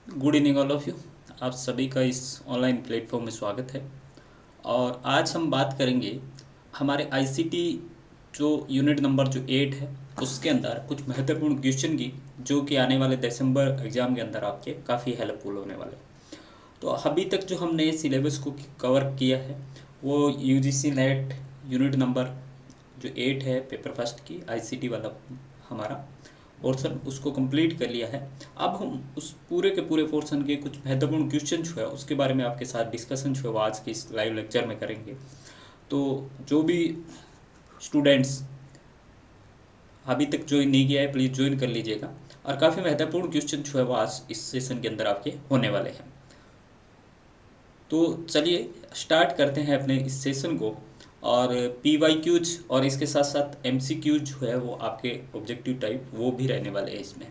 Good evening all of you. आप सभी का इस ऑनलाइन प्लेटफॉर्म में स्वागत है। और आज हम बात करेंगे हमारे आईसीटी जो यूनिट नंबर जो 8 है उसके अंदर कुछ महत्वपूर्ण क्वेश्चन की, जो कि आने वाले दिसंबर एग्ज़ाम के अंदर आपके काफ़ी हेल्पफुल होने वाले। तो अभी तक जो हमने सिलेबस को कवर किया है वो यूजीसी नेट यूनिट नंबर जो 8 है पेपर फर्स्ट की आईसीटी वाला हमारा पोर्सन, उसको कंप्लीट कर लिया है। अब हम उस पूरे के पूरे पोर्सन के कुछ महत्वपूर्ण क्वेश्चन जो है उसके बारे में आपके साथ डिस्कशन जो है वो आज के इस लाइव लेक्चर में करेंगे। तो जो भी स्टूडेंट्स अभी तक ज्वाइन नहीं किया है प्लीज़ ज्वाइन कर लीजिएगा। और काफ़ी महत्वपूर्ण क्वेश्चन जो है वो आज इस सेशन के अंदर आपके होने वाले हैं। तो चलिए स्टार्ट करते हैं अपने इस सेशन को। और PYQs और इसके साथ साथ MCQs जो है वो आपके ऑब्जेक्टिव टाइप वो भी रहने वाले हैं इसमें।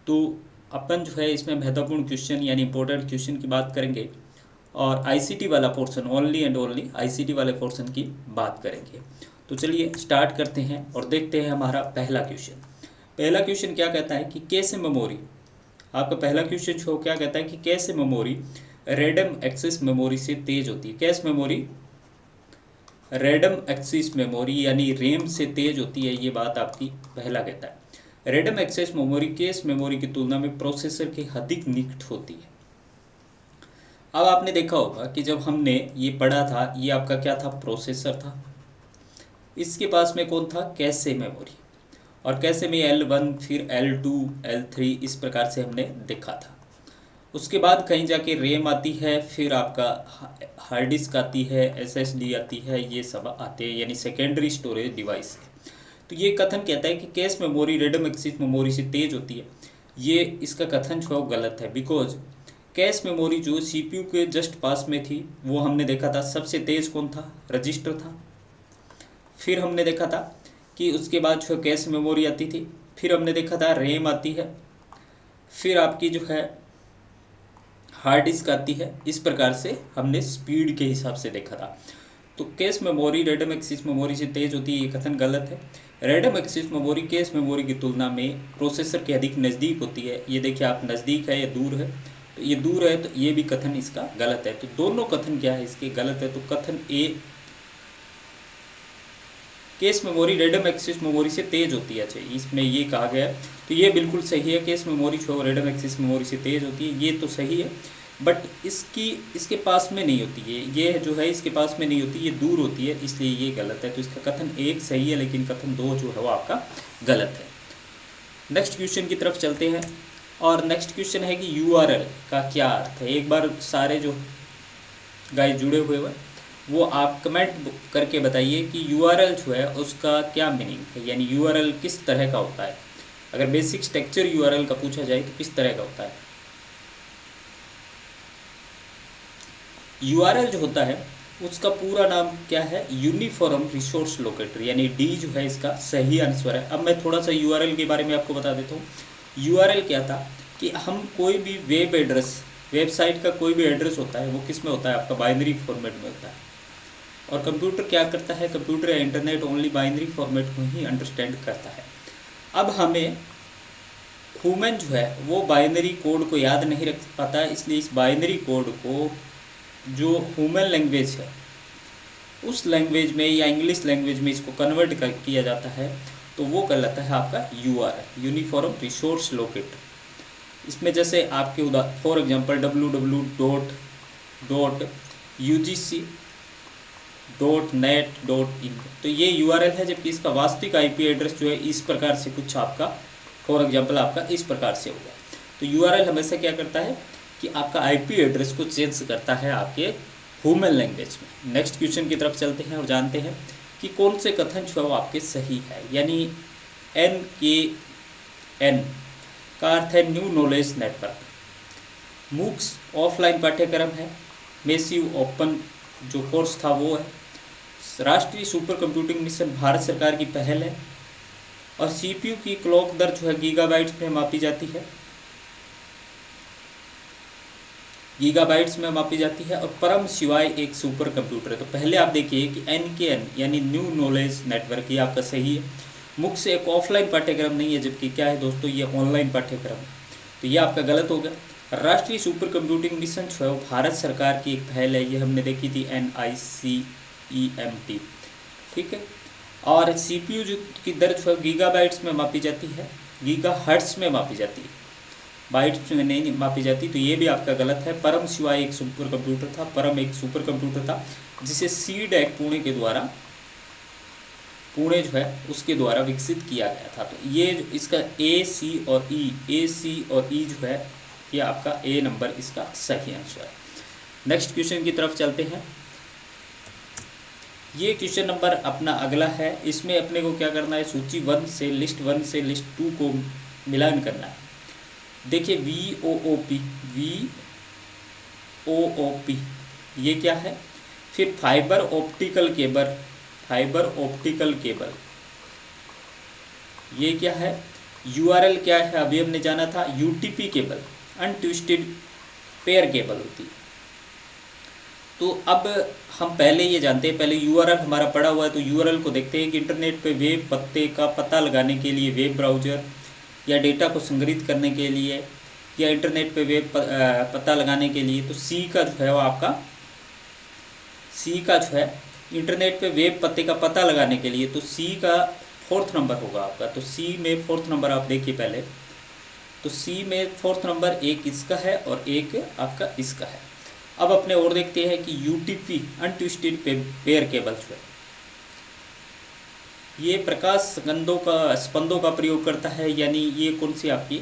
तो अपन जो है इसमें महत्वपूर्ण क्वेश्चन यानी इंपॉर्टेंट क्वेश्चन की बात करेंगे और आईसीटी वाला portion only and only ICT वाले पोर्शन की बात करेंगे। तो चलिए स्टार्ट करते हैं और देखते हैं हमारा पहला क्वेश्चन। पहला क्वेश्चन क्या कहता है कि कैसे मेमोरी, आपका पहला क्वेश्चन जो क्या कहता है कि कैसे मेमोरी रैंडम एक्सेस मेमोरी से तेज होती है। कैसे मेमोरी रैंडम एक्सेस मेमोरी यानी रैम से तेज होती है, ये बात आपकी पहला कहता है। Random access memory cache memory की तुलना में प्रोसेसर के अधिक निकट होती है। अब आपने देखा होगा कि जब हमने ये पढ़ा था, ये आपका क्या था, प्रोसेसर था। इसके पास में कौन था, कैशे मेमोरी। और कैशे में L1 फिर L2 L3 इस प्रकार से हमने देखा था। उसके बाद कहीं जाके रैम आती है, फिर आपका हार्ड डिस्क आती है, SSD आती है, ये सब आते हैं यानी सेकेंडरी स्टोरेज डिवाइस है। तो ये कथन कहता है कि cache memory random access memory से तेज होती है। ये इसका कथन जो है गलत है, बिकॉज कैश मेमोरी जो CPU के जस्ट पास में थी वो हमने देखा था सबसे तेज कौन था, रजिस्टर था। फिर हमने देखा था कि उसके बाद जो कैश मेमोरी आती थी, फिर हमने देखा था रैम आती है, फिर आपकी जो है हार्ड डिस्क आती है। इस प्रकार से हमने स्पीड के हिसाब से देखा था। तो cache memory random access memory से तेज होती है, ये कथन गलत है। Random access memory cache memory की तुलना में प्रोसेसर के अधिक नज़दीक होती है। ये देखिए आप, नज़दीक है या दूर है, तो ये दूर है, तो ये भी कथन इसका गलत है। तो दोनों कथन क्या है इसके गलत है। तो कथन A, cache memory random access memory से तेज होती है, अच्छा इसमें ये कहा गया है, तो ये बिल्कुल सही है। कैश मेमोरी जो रैंडम एक्सेस मेमोरी से तेज होती है, ये तो सही है। बट इसके पास में नहीं होती है, ये जो है इसके पास में नहीं होती, ये दूर होती है, इसलिए ये गलत है। तो इसका कथन एक सही है, लेकिन कथन दो जो है वो आपका गलत है। नेक्स्ट क्वेश्चन की तरफ चलते हैं। और नेक्स्ट क्वेश्चन है कि URL का क्या अर्थ है। एक बार सारे जो गाइस जुड़े हुए हैं वो आप कमेंट करके बताइए कि URL जो है उसका क्या मीनिंग है, यानी URL किस तरह का होता है। अगर बेसिक स्ट्रक्चर URL का पूछा जाए तो किस तरह का होता है। URL जो होता है उसका पूरा नाम क्या है, यूनिफॉर्म रिसोर्स लोकेटर, यानी D जो है इसका सही आंसर है। अब मैं थोड़ा सा URL के बारे में आपको बता देता हूँ। URL क्या था कि हम कोई भी वेब एड्रेस, वेबसाइट का कोई भी एड्रेस होता है वो किस में होता है, आपका बाइनरी फॉर्मेट में होता है। और कंप्यूटर क्या करता है, कंप्यूटर या इंटरनेट ओनली बाइनरी फॉर्मेट को ही अंडरस्टैंड करता है। अब हमें ह्यूमन जो है वो बाइनरी कोड को याद नहीं रख पाता है, इसलिए इस बाइनरी कोड को जो ह्यूमन लैंग्वेज है उस लैंग्वेज में या इंग्लिश लैंग्वेज में इसको कन्वर्ट किया जाता है, तो वो कहलाता है आपका URL, यूनिफॉर्म रिसोर्स लोकेटर। इसमें जैसे आपके फॉर एग्जांपल www.ugc.net.in, तो ये URL है, जबकि इसका वास्तविक IP एड्रेस जो है इस प्रकार से कुछ आपका, फॉर एग्जांपल आपका इस प्रकार से होगा। तो URL हमेशा क्या करता है कि आपका IP एड्रेस को चेंज करता है आपके ह्यूमन लैंग्वेज में। नेक्स्ट क्वेश्चन की तरफ चलते हैं और जानते हैं कि कौन से कथन जो है वो आपके सही है। यानी NKN का अर्थ है new knowledge network. MOOCs offline पाठ्यक्रम है, मेसिव ओपन जो कोर्स था वो है। राष्ट्रीय सुपर कंप्यूटिंग मिशन भारत सरकार की पहल है। और CPU की क्लॉक दर जो है गीगाबाइट्स में मापी जाती है, गीगाबाइट्स में मापी जाती है। और परम शिवाय एक सुपर कंप्यूटर है। तो पहले आप देखिए कि NKN यानी न्यू नॉलेज नेटवर्क, ये आपका सही है। मुख से एक ऑफलाइन पाठ्यक्रम नहीं है, जबकि क्या है दोस्तों, ये ऑनलाइन पाठ्यक्रम है, तो ये आपका गलत हो गया। राष्ट्रीय सुपर कंप्यूटिंग मिशन जो है वो भारत सरकार की एक पहल है, ये हमने देखी थी NICEMT, ठीक है। और CPU जो की दर जो है गीगाबाइट्स में मापी जाती है, गीगाहर्ट्ज़ में मापी जाती है, बाइट्स में नहीं मापी जाती, तो ये भी आपका गलत है। परम शिवाय एक सुपर कंप्यूटर था, परम एक सुपर कंप्यूटर था जिसे CDEC पुणे जो है उसके द्वारा विकसित किया गया था। तो ये इसका A, C और E जो है ये आपका A नंबर इसका सही आंसर है। नेक्स्ट क्वेश्चन की तरफ चलते हैं। ये क्वेश्चन नंबर अपना अगला है। इसमें अपने को क्या करना है, सूची 1 से लिस्ट 2 को मिलान करना है। देखिए VOOP ये क्या है, फिर फाइबर ऑप्टिकल केबल ये क्या है, URL क्या है, अभी हमने जाना था UTP cable, untwisted pair cable होती है। तो अब हम पहले ये जानते हैं, पहले URL हमारा पड़ा हुआ है, तो URL को देखते हैं कि इंटरनेट पे वेब पत्ते का पता लगाने के लिए वेब ब्राउज़र, या डेटा को संग्रहित करने के लिए, या इंटरनेट पे वेब पता लगाने के लिए। तो C का जो है वो आपका इंटरनेट पे वेब पत्ते का पता लगाने के लिए, तो C का 4th नंबर होगा आपका। तो C में 4th नंबर आप देखिए पहले, तो C में 4th नंबर एक इसका है और एक आपका इसका है। अब अपने और देखते हैं कि UTP अनट्विस्टेड पेयर केबल जो है ये प्रकाश स्पंदों का प्रयोग करता है, यानी ये कौन सी आपकी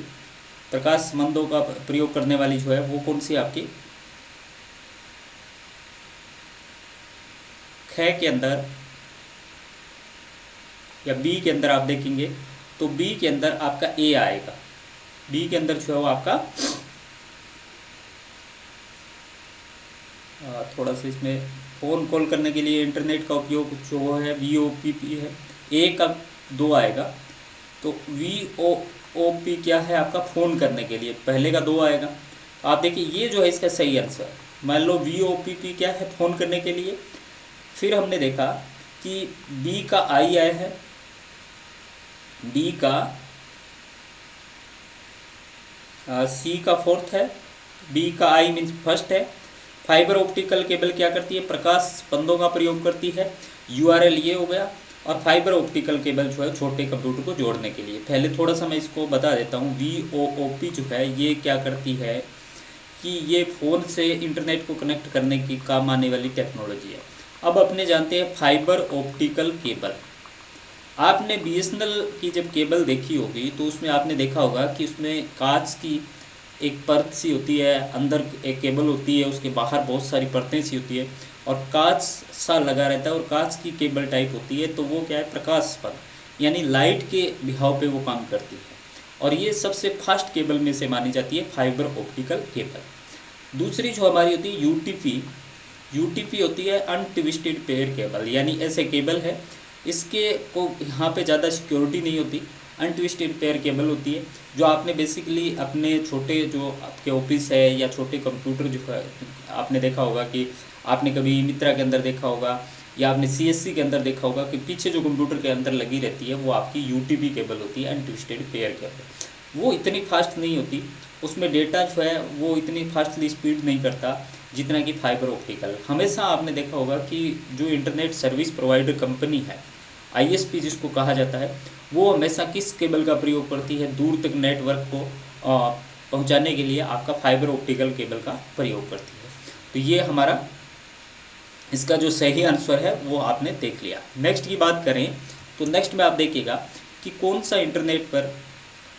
प्रकाश स्पंदों का प्रयोग करने वाली जो है वो कौन सी आपकी ख के अंदर या B के अंदर आप देखेंगे तो B के अंदर आपका A आएगा। B के अंदर जो है वो आपका थोड़ा सा इसमें फ़ोन कॉल करने के लिए इंटरनेट का उपयोग जो है VOPP है, A का 2 आएगा। तो VOOP क्या है आपका फ़ोन करने के लिए, पहले का 2 आएगा। आप देखिए ये जो है इसका सही आंसर, मान लो VOPP क्या है, फ़ोन करने के लिए। फिर हमने देखा कि B का I आया है, B का C का 4th है, B का I मीन्स फर्स्ट है। फाइबर ऑप्टिकल केबल क्या करती है, प्रकाश स्पंदों का प्रयोग करती है, URL ये हो गया। और फाइबर ऑप्टिकल केबल जो है छोटे कंप्यूटर को जोड़ने के लिए। पहले थोड़ा सा मैं इसको बता देता हूँ। VOOP जो है ये क्या करती है कि ये फ़ोन से इंटरनेट को कनेक्ट करने की काम आने वाली टेक्नोलॉजी है। अब अपने जानते हैं फाइबर ऑप्टिकल केबल। आपने BSNL की जब केबल देखी होगी तो उसमें आपने देखा होगा कि उसमें कांच की एक परत सी होती है, अंदर एक केबल होती है, उसके बाहर बहुत सारी परतें सी होती है और कांच सा लगा रहता है और कांच की केबल टाइप होती है। तो वो क्या है, प्रकाश पर यानी लाइट के बिहाव पे वो काम करती है और ये सबसे फास्ट केबल में से मानी जाती है फाइबर ऑप्टिकल केबल। दूसरी जो हमारी होती है UTP होती है अनट्विस्टेड पेयर केबल, यानी ऐसे केबल है इसके को यहाँ पे ज़्यादा सिक्योरिटी नहीं होती, अनट्विस्टेड पेयर केबल होती है जो आपने बेसिकली अपने छोटे जो आपके ऑफिस है या छोटे कंप्यूटर जो है आपने देखा होगा कि आपने कभी मित्रा के अंदर देखा होगा या आपने CSC के अंदर देखा होगा कि पीछे जो कंप्यूटर के अंदर लगी रहती है वो आपकी UTP केबल होती है, अनट्विस्टेड पेयर केबल। वो इतनी फास्ट नहीं होती, उसमें डेटा जो है वो इतनी फास्टली स्पीड नहीं करता जितना कि फाइबर ऑप्टिकल। हमेशा आपने देखा होगा कि जो इंटरनेट सर्विस प्रोवाइडर कंपनी है ISP जिसको कहा जाता है, वो हमेशा किस केबल का प्रयोग करती है, दूर तक नेटवर्क को पहुंचाने के लिए आपका फाइबर ऑप्टिकल केबल का प्रयोग करती है। तो ये हमारा इसका जो सही आंसर है वो आपने देख लिया। नेक्स्ट की बात करें तो नेक्स्ट में आप देखिएगा कि कौन सा इंटरनेट पर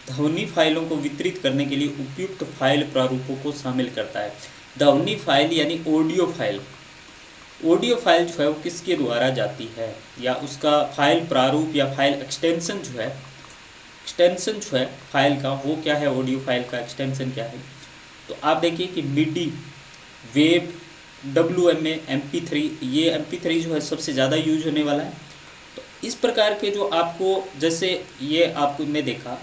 ध्वनि फाइलों को वितरित करने के लिए उपयुक्त फाइल प्रारूपों को शामिल करता है। ध्वनि फाइल यानी ऑडियो फाइल जो है वो किसके द्वारा जाती है, या उसका फाइल प्रारूप या फाइल एक्सटेंशन जो है फाइल का वो क्या है, ऑडियो फाइल का एक्सटेंशन क्या है। तो आप देखिए कि MIDI, वेब, WMA, MP3, ये MP3 जो है सबसे ज़्यादा यूज होने वाला है। तो इस प्रकार के जो आपको, जैसे ये आपको ने देखा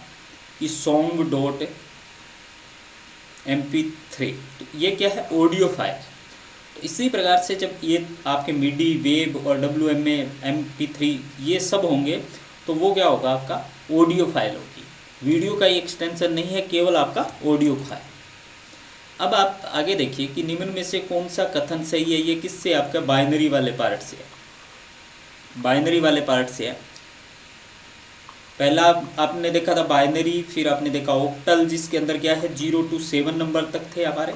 कि song.mp3, तो ये क्या है, ऑडियो फाइल। तो इसी प्रकार से जब ये आपके MIDI, वेब और WMA, MP3 ये सब होंगे तो वो क्या होगा, आपका ऑडियो फाइल होगी। वीडियो का एक्सटेंशन नहीं है, केवल आपका ऑडियो फाइल। अब आप आगे देखिए कि निम्न में से कौन सा कथन सही है। ये किससे, आपका बाइनरी वाले पार्ट से है, बाइनरी वाले पार्ट से है। पहला आपने देखा था बाइनरी, फिर आपने देखा ऑक्टल जिसके अंदर क्या है 0 to 7 नंबर तक थे हमारे।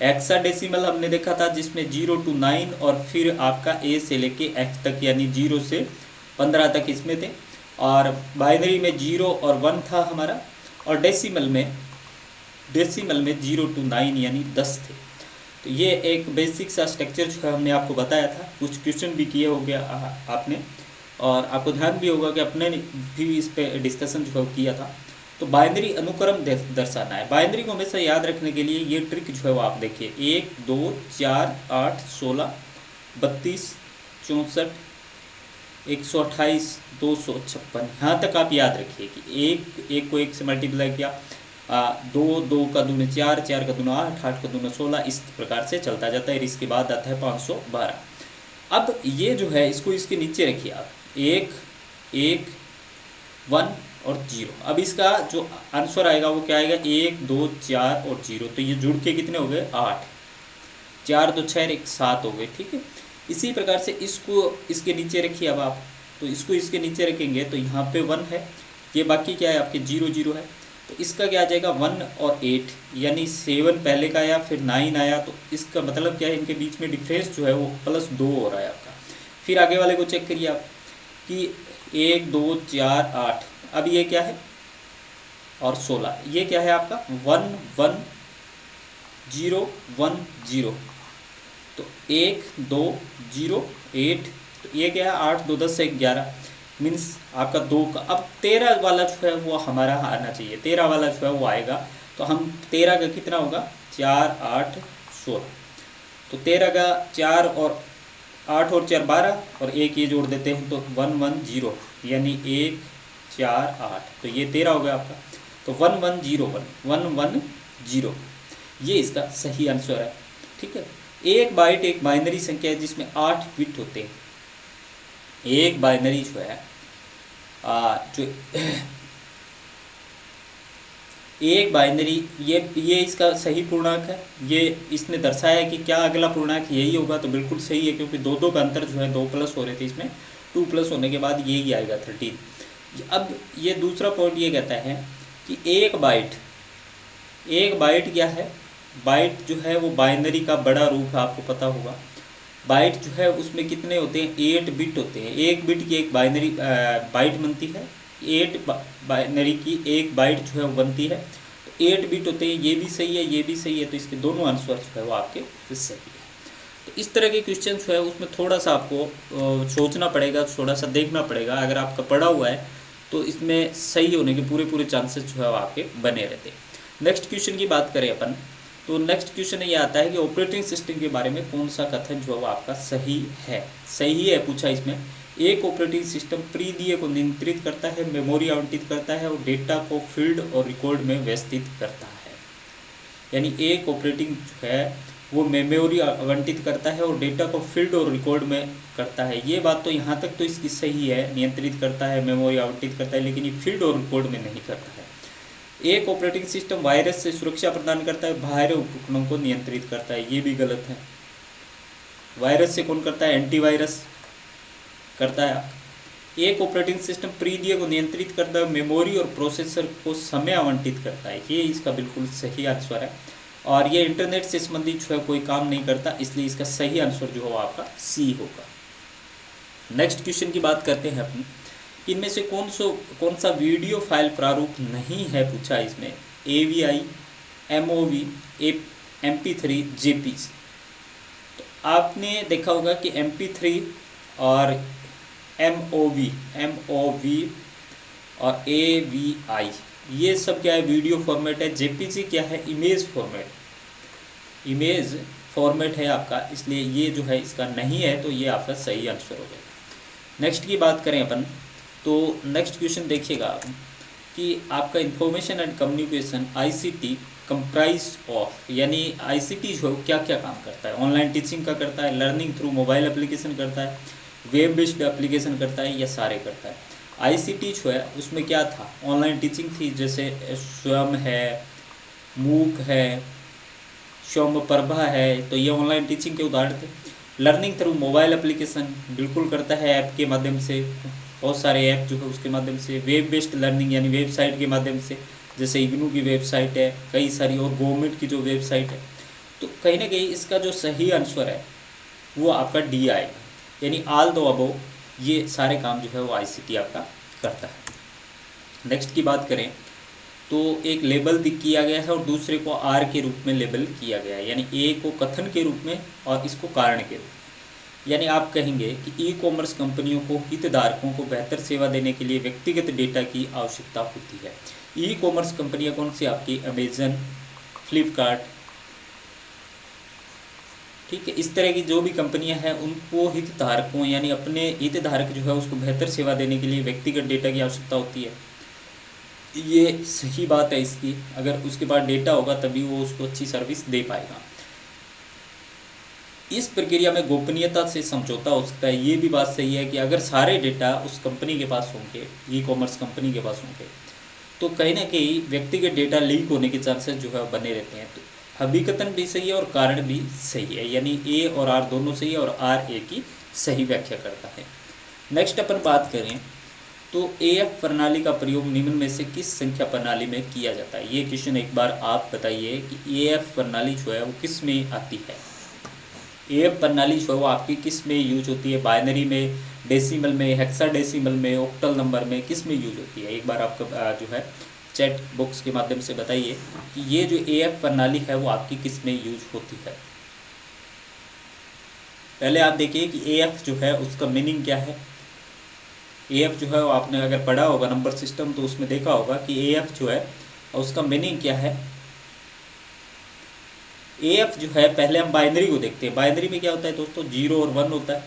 हेक्साडेसिमल हमने देखा था जिसमें 0 to 9 और फिर आपका ए से लेके एफ तक यानी 0 से 15 तक इसमें थे। और बाइनरी में 0 और 1 था हमारा, और डेसिमल में 0 to 9 यानी 10 थे। तो ये एक बेसिक सा स्ट्रक्चर जो है हमने आपको बताया था, कुछ क्वेश्चन भी किए हो गया आपने, और आपको ध्यान भी होगा कि अपने भी इस पे डिस्कशन जो है किया था। तो बाइनरी अनुक्रम दर्शाना है। बाइनरी को हमेशा याद रखने के लिए ये ट्रिक जो है वो आप देखिए, 1 2 4 8 16 32 64 128 256, यहाँ तक आप याद रखिए कि एक को 1 से मल्टीप्लाई किया, 2 का दूना 4, 4 का दूना 8, 8 का दूना 16, इस प्रकार से चलता जाता है। इसके बाद आता है 512। अब ये जो है इसको इसके नीचे रखिए आप, 1 1 1 और 0। अब इसका जो आंसर आएगा वो क्या आएगा, 1 2 4 और 0। तो ये जुड़ के कितने हो गए 8, 4 2 6 1 7 हो गए, ठीक है। इसी प्रकार से इसको इसके नीचे रखिए अब आप, तो इसको इसके नीचे रखेंगे तो यहाँ पे 1 है, ये बाकी क्या है आपके 0 0 है। तो इसका क्या आ जाएगा 1 और 8, यानी 7 पहले का आया फिर 9 आया, तो इसका मतलब क्या है इनके बीच में डिफरेंस जो है वो +2 हो रहा है आपका। फिर आगे वाले को चेक करिए आप कि 1 2 4 8, अब ये क्या है और 16, ये क्या है आपका 1 1 0 1 0। तो 1 2 0 8, तो ये क्या है 8 2 10 से 11, मीन्स आपका 2 का। अब 13 वाला जो है वो हमारा आना चाहिए, 13 वाला जो है वो आएगा। तो हम 13 का कितना होगा 4 8 16, तो 13 का 4 और 8 और 4 12, और एक ये जोड़ देते हैं तो 1 1 0, यानी 1 4 8, तो ये 13 हो गया आपका। तो 1 1 0 1 1 1 0, ये इसका सही आंसर है, ठीक है। एक बाइट एक बाइनरी संख्या है जिसमें 8 बिट होते हैं। एक बाइनरी जो है जो एक बाइनरी, ये इसका सही पूर्णांक है। ये इसने दर्शाया है कि क्या अगला पूर्णांक यही होगा, तो बिल्कुल सही है, क्योंकि दो का अंतर जो है 2 प्लस हो रहे थे, इसमें 2 प्लस होने के बाद यही आएगा 13। अब ये दूसरा पॉइंट ये कहता है कि एक बाइट क्या है, बाइट जो है वो बाइनरी का बड़ा रूप है, आपको पता होगा। बाइट जो है उसमें कितने होते हैं 8 बिट होते हैं। एक बिट की एक बाइनरी बाइट बनती है, 8 बाइनरी की एक बाइट जो है वो बनती है। तो 8 बिट होते हैं, ये भी सही है ये भी सही है, तो इसके दोनों आंसर जो है वो आपके सही है। तो इस तरह के क्वेश्चन जो है उसमें थोड़ा सा आपको सोचना पड़ेगा, थोड़ा सा देखना पड़ेगा। अगर आपका पढ़ा हुआ है तो इसमें सही होने के पूरे चांसेस जो है वो आपके बने रहते हैं। नेक्स्ट क्वेश्चन की बात करें अपन, तो नेक्स्ट क्वेश्चन ये आता है कि ऑपरेटिंग सिस्टम के बारे में कौन सा कथन जो है वो आपका सही है। सही है पूछा इसमें, एक ऑपरेटिंग सिस्टम परिधीय को नियंत्रित करता है, मेमोरी आवंटित करता है और डेटा को फील्ड और रिकॉर्ड में व्यवस्थित करता है। यानी एक ऑपरेटिंग जो है वो मेमोरी आवंटित करता है और डेटा को फील्ड और रिकॉर्ड में करता है। ये बात तो यहाँ तक तो इसकी सही है, नियंत्रित करता है, मेमोरी आवंटित करता है, लेकिन ये फील्ड और रिकॉर्ड में नहीं करता है। एक ऑपरेटिंग सिस्टम वायरस से सुरक्षा प्रदान करता है, बाहरी उपकरणों को नियंत्रित करता है, ये भी गलत है। वायरस से कौन करता है, एंटीवायरस करता है। एक ऑपरेटिंग सिस्टम परिधीय को नियंत्रित करता है, मेमोरी और प्रोसेसर को समय आवंटित करता है, ये इसका बिल्कुल सही आंसर है। और ये इंटरनेट से संबंधित जो है कोई काम नहीं करता, इसलिए इसका सही आंसर जो होगा आपका सी होगा। नेक्स्ट क्वेश्चन की बात करते हैं अपन, इनमें से कौन सा वीडियो फाइल प्रारूप नहीं है पूछा इसमें, AVI, MOV, MP3, JPG। तो आपने देखा होगा कि MP3 और MOV और AVI ये सब क्या है, वीडियो फॉर्मेट है। JPG क्या है, इमेज फॉर्मेट है आपका, इसलिए ये जो है इसका नहीं है, तो ये आपका सही आंसर हो जाएगा। नेक्स्ट की बात करें अपन, तो नेक्स्ट क्वेश्चन देखिएगा कि आपका information and communication ICT comprise of, यानी ICT जो क्या क्या काम करता है। ऑनलाइन टीचिंग का करता है, लर्निंग थ्रू मोबाइल एप्लीकेशन करता है, वेब बेस्ड एप्लीकेशन करता है, या सारे करता है। ICT जो है उसमें क्या था, ऑनलाइन टीचिंग थी, जैसे स्वयं है, मूक है, सौम्यप्रभा है, तो ये ऑनलाइन टीचिंग के उदाहरण थे। लर्निंग थ्रू मोबाइल एप्लीकेशन बिल्कुल करता है ऐप के माध्यम से, बहुत सारे ऐप जो है उसके माध्यम से। वेब बेस्ड लर्निंग यानी वेबसाइट के माध्यम से, जैसे इग्नू की वेबसाइट है, कई सारी और गवर्नमेंट की जो वेबसाइट है। तो कहीं ना कहीं इसका जो सही आंसर है वो आपका डी आएगा, यानी ऑल द अबव, ये सारे काम जो है वो आईसीटी आपका करता है। नेक्स्ट की बात करें तो एक लेबल किया गया है और दूसरे को आर के रूप में लेबल किया गया है, यानी ए को कथन के रूप में और इसको कारण के रूप में। यानी आप कहेंगे कि ई कॉमर्स कंपनियों को हितधारकों को बेहतर सेवा देने के लिए व्यक्तिगत डेटा की आवश्यकता होती है। ई कॉमर्स कंपनियां कौन सी आपकी? अमेजन, फ्लिपकार्ट, ठीक है, इस तरह की जो भी कंपनियां हैं उनको हितधारकों यानी अपने हितधारक जो है उसको बेहतर सेवा देने के लिए व्यक्तिगत डेटा की आवश्यकता होती है। ये सही बात है इसकी, अगर उसके पास डेटा होगा तभी वो उसको अच्छी सर्विस दे पाएगा। इस प्रक्रिया में गोपनीयता से समझौता हो सकता है, ये भी बात सही है कि अगर सारे डेटा उस कंपनी के पास होंगे, ई कॉमर्स कंपनी के पास होंगे, तो कहीं ना कहीं व्यक्तिगत डेटा लीक होने के चांसेस जो है बने रहते हैं। तो हकीकतन भी सही है और कारण भी सही है, यानी ए और आर दोनों सही है और आर ए की सही व्याख्या करता है। नेक्स्ट अपन बात करें तो एएफ प्रणाली का प्रयोग निम्न में से किस संख्या प्रणाली में किया जाता है? ये क्वेश्चन एक बार आप बताइए कि एएफ प्रणाली जो है वो किस में आती है। एएफ प्रणाली जो है वो आपकी किस में यूज होती है? बाइनरी में, डेसिमल में, हेक्साडेसिमल में, ऑक्टल नंबर में, किस में यूज होती है? एक बार आपका जो है चैट बॉक्स के माध्यम से बताइए कि ये जो एएफ प्रणाली है वो आपकी किस में यूज होती है। पहले आप देखिए कि एएफ जो है उसका मीनिंग क्या है। एएफ जो है वो आपने अगर पढ़ा होगा नंबर सिस्टम तो उसमें देखा होगा कि एएफ जो है उसका मीनिंग क्या है। एएफ जो है, पहले हम बाइनरी को देखते हैं। बाइनरी में क्या होता है दोस्तों? 0 और 1 होता है,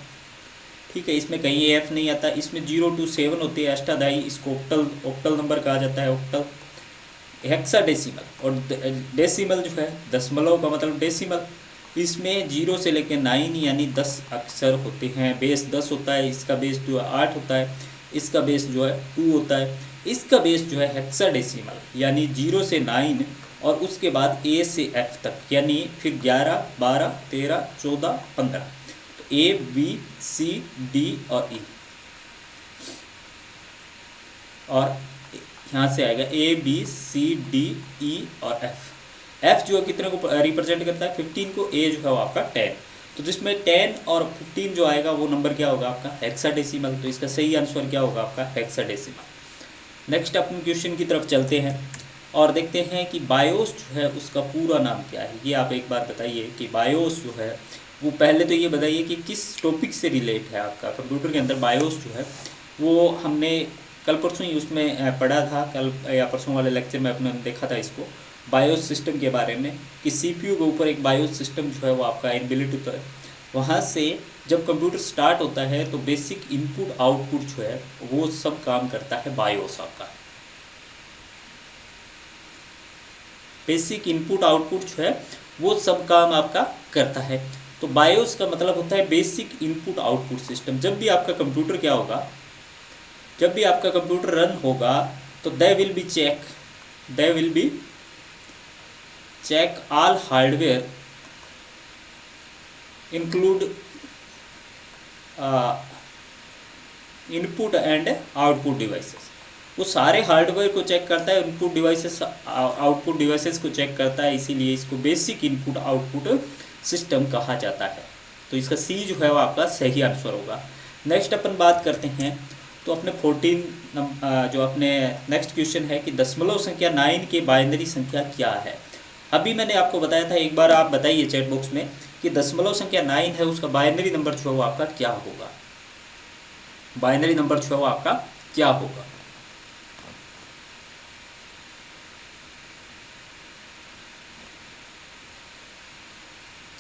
ठीक है। इसमें कहीं एएफ नहीं आता, इसमें 0 to 7 होती है अष्टाधाई, इसको ऑक्टल नंबर कहा जाता है, ऑक्टल। हेक्साडेसिमल और डेसिमल जो है दशमलव का मतलब डेसिमल, इसमें 0 से लेकर 9 यानी 10 अक्षर होते हैं। बेस 10 होता है, इसका बेस जो है 8 होता है, इसका बेस जो है 2 होता है, इसका बेस जो है हेक्साडेसिमल यानी 0 से 9 और उसके बाद ए से एफ तक, यानी फिर 11, 12, 13, 14, 15। तो ए, बी, सी, डी और ई, और यहाँ से आएगा ए, बी, सी, डी, ई और एफ। एफ जो है कितने को रिप्रेजेंट करता है? 15 को। ए जो है वो आपका 10, तो जिसमें 10 और 15 जो आएगा वो नंबर क्या होगा आपका? हेक्साडेसिमल। तो इसका सही आंसर क्या होगा आपका? हेक्साडेसिमल। नेक्स्ट अपन क्वेश्चन की तरफ चलते हैं और देखते हैं कि बायोस जो है उसका पूरा नाम क्या है। ये आप एक बार बताइए कि बायोस जो है वो, पहले तो ये बताइए कि किस टॉपिक से रिलेट है आपका कंप्यूटर के अंदर। बायोस जो है वो हमने कल परसों ही उसमें पढ़ा था, कल या परसों वाले लेक्चर में अपने देखा था इसको, बायोस सिस्टम के बारे में, कि सीपीयू के ऊपर एक बायोस सिस्टम जो है वो आपका इनबिल्ट होता है। वहाँ से जब कंप्यूटर स्टार्ट होता है तो बेसिक इनपुट आउटपुट जो है वो सब काम करता है बायोस आपका। बेसिक इनपुट आउटपुट जो है वो सब काम आपका करता है। तो बायोस का मतलब होता है बेसिक इनपुट आउटपुट सिस्टम। जब भी आपका कंप्यूटर क्या होगा, जब भी आपका कंप्यूटर रन होगा तो they will be check all hardware include input and output devices. वो सारे हार्डवेयर को चेक करता है, इनपुट डिवाइसेस आउटपुट डिवाइसेस को चेक करता है, इसीलिए इसको बेसिक इनपुट आउटपुट सिस्टम कहा जाता है। तो इसका सी जो है वो आपका सही आंसर होगा। नेक्स्ट अपन बात करते हैं तो अपने 14 जो अपने नेक्स्ट क्वेश्चन है कि दशमलव संख्या 9 के बाइनरी संख्या क्या है। अभी मैंने आपको बताया था, एक बार आप बताइए चैट बॉक्स में कि दशमलव संख्या 9 है उसका बाइनरी नंबर जो है वो आपका क्या होगा। बाइनरी नंबर जो है वो आपका क्या होगा।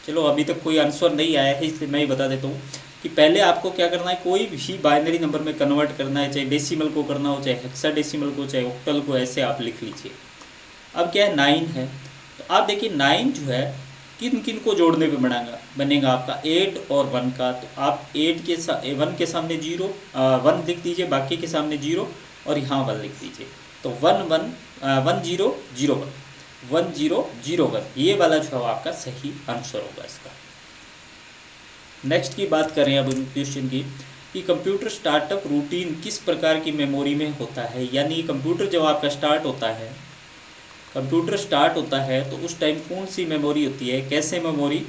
चलो अभी तक कोई आंसर नहीं आया है इसलिए मैं ही बता देता हूँ कि पहले आपको क्या करना है, कोई भी बाइनरी नंबर में कन्वर्ट करना है, चाहे डेसिमल को करना हो, चाहे हेक्साडेसिमल को, चाहे ऑक्टल को, ऐसे आप लिख लीजिए। अब क्या है 9 है, तो आप देखिए 9 जो है किन किन को जोड़ने पे बनेगा आपका 8 और 1 का। तो आप 8 के 1 के सामने 0 1 लिख दीजिए, बाकी के सामने 0 और यहाँ 1 लिख दीजिए। तो 1 1 1 0 0 1। 1001, ये वाला जो है आपका सही आंसर होगा इसका। नेक्स्ट की बात करें अब क्वेश्चन की कि कंप्यूटर स्टार्टअप रूटीन किस प्रकार की मेमोरी में होता है, यानी कंप्यूटर जब आपका कंप्यूटर स्टार्ट होता है तो उस टाइम कौन सी मेमोरी होती है, कैसे मेमोरी,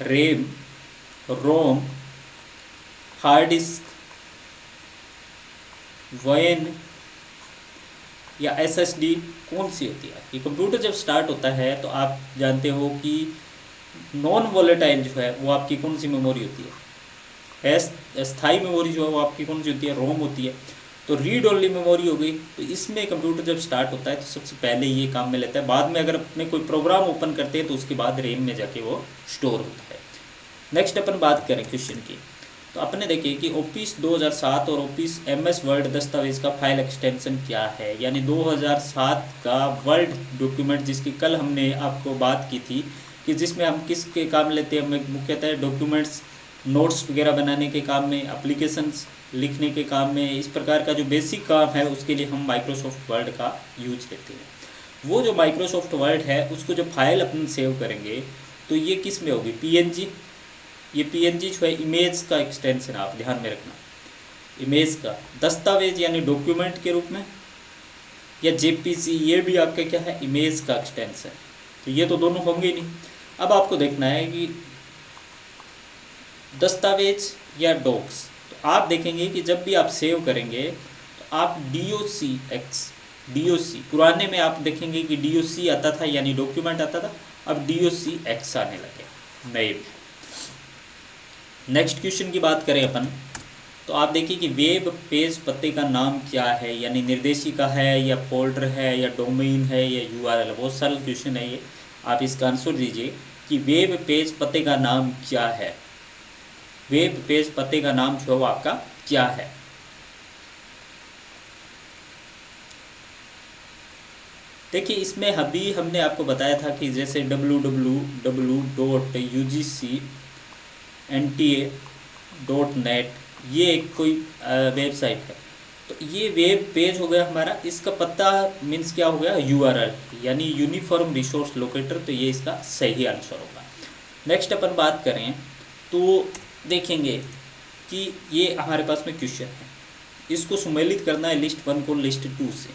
रैम, रोम, हार्ड डिस्क, वैन या एसएसडी, कौन सी होती है। ये कंप्यूटर जब स्टार्ट होता है तो आप जानते हो कि नॉन वोलेटाइल जो है वो आपकी कौन सी मेमोरी होती है, स्थायी मेमोरी जो है वो आपकी कौन सी होती है, रोम होती है। तो रीड ओनली मेमोरी हो गई। तो इसमें कंप्यूटर जब स्टार्ट होता है तो सबसे पहले ये काम में लेता है, बाद में अगर अपने कोई प्रोग्राम ओपन करते हैं तो उसके बाद रैम में जाके वो स्टोर होता है। नेक्स्ट अपन बात करें क्वेश्चन की, तो अपने देखिए कि ऑफिस 2007 और ऑफिस एमएस वर्ड दस्तावेज का फाइल एक्सटेंशन क्या है, यानी 2007 का वर्ड डॉक्यूमेंट जिसकी कल हमने आपको बात की थी कि जिसमें हम किसके काम लेते हैं, मुख्यतः डॉक्यूमेंट्स, नोट्स वगैरह बनाने के काम में, एप्लीकेशंस लिखने के काम में, इस प्रकार का जो बेसिक काम है उसके लिए हम माइक्रोसॉफ्ट वर्ड का यूज लेते हैं। वो जो माइक्रोसॉफ्ट वर्ड है उसको जो फाइल अपन सेव करेंगे तो ये किस में होगी, पीएनजी। ये पीएनजी जो है इमेज का एक्सटेंशन, आप ध्यान में रखना, इमेज का, दस्तावेज यानी डॉक्यूमेंट के रूप में, या जेपीजी, ये भी आपका क्या है, इमेज का एक्सटेंशन। तो ये तो दोनों होंगे ही नहीं। अब आपको देखना है कि दस्तावेज या डॉक्स, तो आप देखेंगे कि जब भी आप सेव करेंगे तो आप डीओसी, पुराने में आप देखेंगे कि डीओसी आता था यानी डॉक्यूमेंट आता था, अब डीओसी एक्स आने लगे नए में। नेक्स्ट क्वेश्चन की बात करें अपन, तो आप देखिए कि वेब पेज पते का नाम क्या है, यानी निर्देशिका है या फोल्डर है या डोमेन है या यूआरएल। बहुत सरल क्वेश्चन है ये, आप इसका आंसर दीजिए कि वेब पेज पते का नाम क्या है। वेब पेज पते का नाम जो है आपका क्या है। देखिए इसमें अभी हमने आपको बताया था कि जैसे www.ugc.nta.net ये एक कोई वेबसाइट है, तो ये वेब पेज हो गया हमारा। इसका पता मीन्स क्या हो गया, यूआरएल यानी यूनिफॉर्म रिसोर्स लोकेटर, तो ये इसका सही आंसर होगा। नेक्स्ट अपन बात करें तो देखेंगे कि ये हमारे पास में क्वेश्चन है, इसको सम्मिलित करना है लिस्ट 1 को लिस्ट 2 से।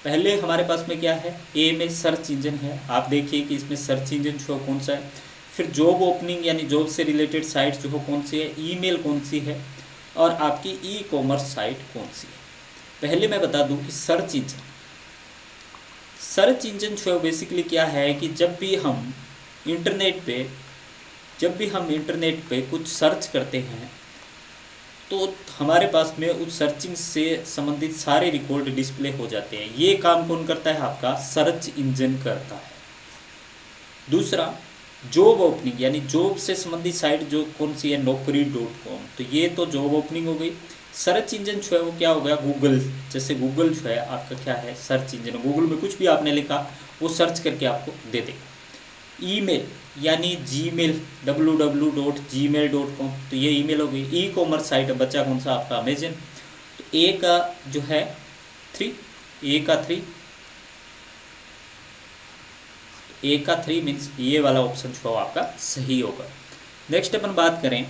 पहले हमारे पास में क्या है, ए में सर्च इंजन है, आप देखिए कि इसमें सर्च इंजन जो कौन सा है, फिर जॉब ओपनिंग यानी जॉब से रिलेटेड साइट जो कौन सी है, ईमेल कौन सी है, और आपकी ई कॉमर्स साइट कौन सी है। पहले मैं बता दूं कि सर्च इंजन जो बेसिकली क्या है कि जब भी हम इंटरनेट पे कुछ सर्च करते हैं तो हमारे पास में उस सर्चिंग से संबंधित सारे रिकॉर्ड डिस्प्ले हो जाते हैं। ये काम कौन करता है, आपका सर्च इंजन करता है। दूसरा जॉब ओपनिंग यानी जॉब से संबंधित साइट जो कौन सी है, naukri.com, तो ये तो जॉब ओपनिंग हो गई। सर्च इंजन जो है वो क्या हो गया, गूगल। जैसे गूगल जो है आपका क्या है, सर्च इंजन। गूगल में कुछ भी आपने लिखा वो सर्च करके आपको दे देगा। ईमेल यानी जीमेल, www.gmail.com, तो ये ईमेल हो गई। ई कॉमर्स साइट है, बच्चा कौन सा आपका, अमेजन। तो ए का जो है 3, ए का 3 मीन्स ये वाला ऑप्शन जो आपका सही होगा। नेक्स्ट अपन बात करें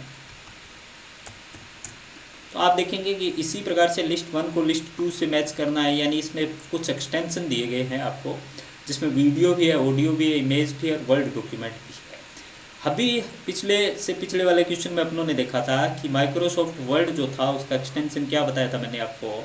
तो आप देखेंगे कि इसी प्रकार से लिस्ट 1 को लिस्ट 2 से मैच करना है, यानी इसमें कुछ एक्सटेंशन दिए गए हैं आपको, जिसमें वीडियो भी है, ऑडियो भी है, इमेज भी है, वर्ड डॉक्यूमेंट भी है। अभी पिछले वाले क्वेश्चन में अपनों ने देखा था कि माइक्रोसॉफ्ट वर्ड जो था उसका एक्सटेंशन क्या बताया था मैंने आपको,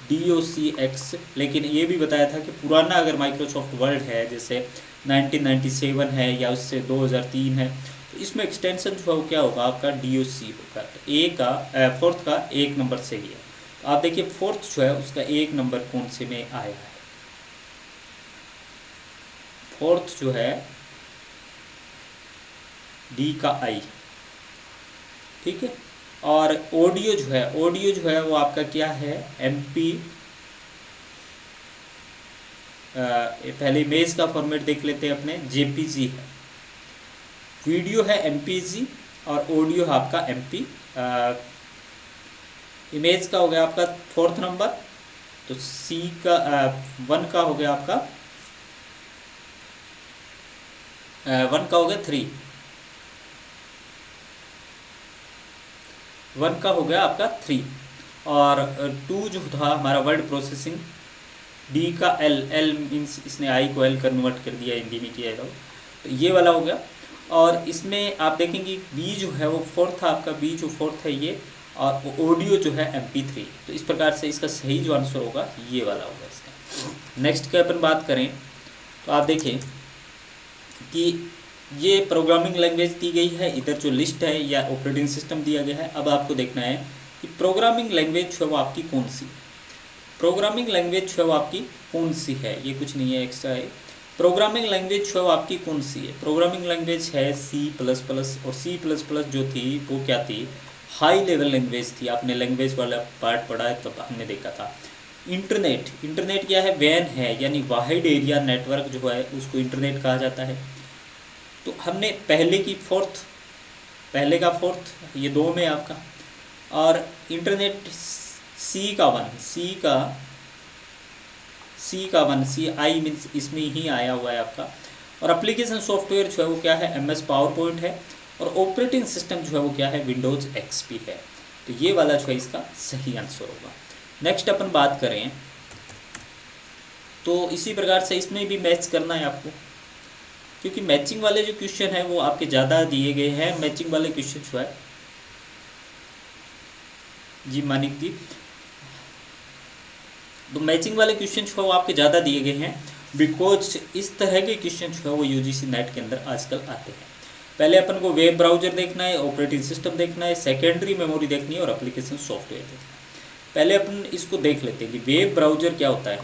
DOCX। लेकिन ये भी बताया था कि पुराना अगर माइक्रोसॉफ्ट वर्ड है जैसे 1997 है या उससे 2003 है, तो इसमें एक्सटेंशन जो है वो क्या होगा, आपका DOC होगा। तो ए का फोर्थ का 1 नंबर सही है। तो आप देखिए फोर्थ जो है उसका 1 नंबर कौन से में आया है, फोर्थ जो है डी का आई, ठीक है। और ऑडियो जो है वो आपका क्या है, MP। पहले इमेज का फॉर्मेट देख लेते हैं अपने, JPG है। वीडियो है MPG और ऑडियो है आपका MP। इमेज का हो गया आपका 4th नंबर, तो C का 1 का हो गया आपका 1 का हो गया 3, 1 का हो गया आपका 3, और 2 जो था हमारा वर्ड प्रोसेसिंग, डी का एल, एल मीन्स इसने आई को एल कन्वर्ट कर दिया, हिंदी में किया है तो ये वाला हो गया। और इसमें आप देखेंगे बी जो है वो फोर्थ था आपका, बी जो फोर्थ है ये, और ऑडियो जो है MP3। तो इस प्रकार से इसका सही जो आंसर होगा ये वाला होगा इसका। नेक्स्ट की अपन बात करें तो आप देखें कि ये प्रोग्रामिंग लैंग्वेज दी गई है, इधर जो लिस्ट है या ऑपरेटिंग सिस्टम दिया गया है। अब आपको देखना है कि प्रोग्रामिंग लैंग्वेज जो है वो आपकी कौन सी, प्रोग्रामिंग लैंग्वेज जो है वो आपकी कौन सी है, ये कुछ नहीं है एक्स्ट्रा है। प्रोग्रामिंग लैंग्वेज जो है वो आपकी कौन सी है, प्रोग्रामिंग लैंग्वेज है C++। और C++ जो थी वो क्या थी, हाई लेवल लैंग्वेज थी। आपने लैंग्वेज वाला पार्ट पढ़ा है तब हमने देखा था। इंटरनेट, इंटरनेट क्या है, वैन है, यानी वाइड एरिया नेटवर्क जो है उसको इंटरनेट कहा जाता है। तो हमने पहले की फोर्थ, पहले का फोर्थ, ये 2 में आपका। और इंटरनेट सी का 1, सी का 1, CI मीन्स इसमें ही आया हुआ है आपका। और एप्लीकेशन सॉफ्टवेयर जो है वो क्या है, MS पावर पॉइंट है। और ऑपरेटिंग सिस्टम जो है वो क्या है, विंडोज़ XP है। तो ये वाला जो है इसका सही आंसर होगा। नेक्स्ट अपन बात करें तो इसी प्रकार से इसमें भी मैच करना है आपको, क्योंकि मैचिंग वाले जो क्वेश्चन है वो आपके ज़्यादा दिए गए हैं। मैचिंग वाले क्वेश्चन जो है जी मानिक जी, तो मैचिंग वाले क्वेश्चन जो है वो आपके ज़्यादा दिए गए हैं, बिकॉज इस तरह के क्वेश्चन जो है वो UGC नेट के अंदर आजकल आते हैं। पहले अपन को वेब ब्राउजर देखना है, ऑपरेटिंग सिस्टम देखना है, सेकेंडरी मेमोरी देखनी है और एप्लीकेशन सॉफ्टवेयर देखना है। पहले अपन इसको देख लेते हैं कि वेब ब्राउजर क्या होता है।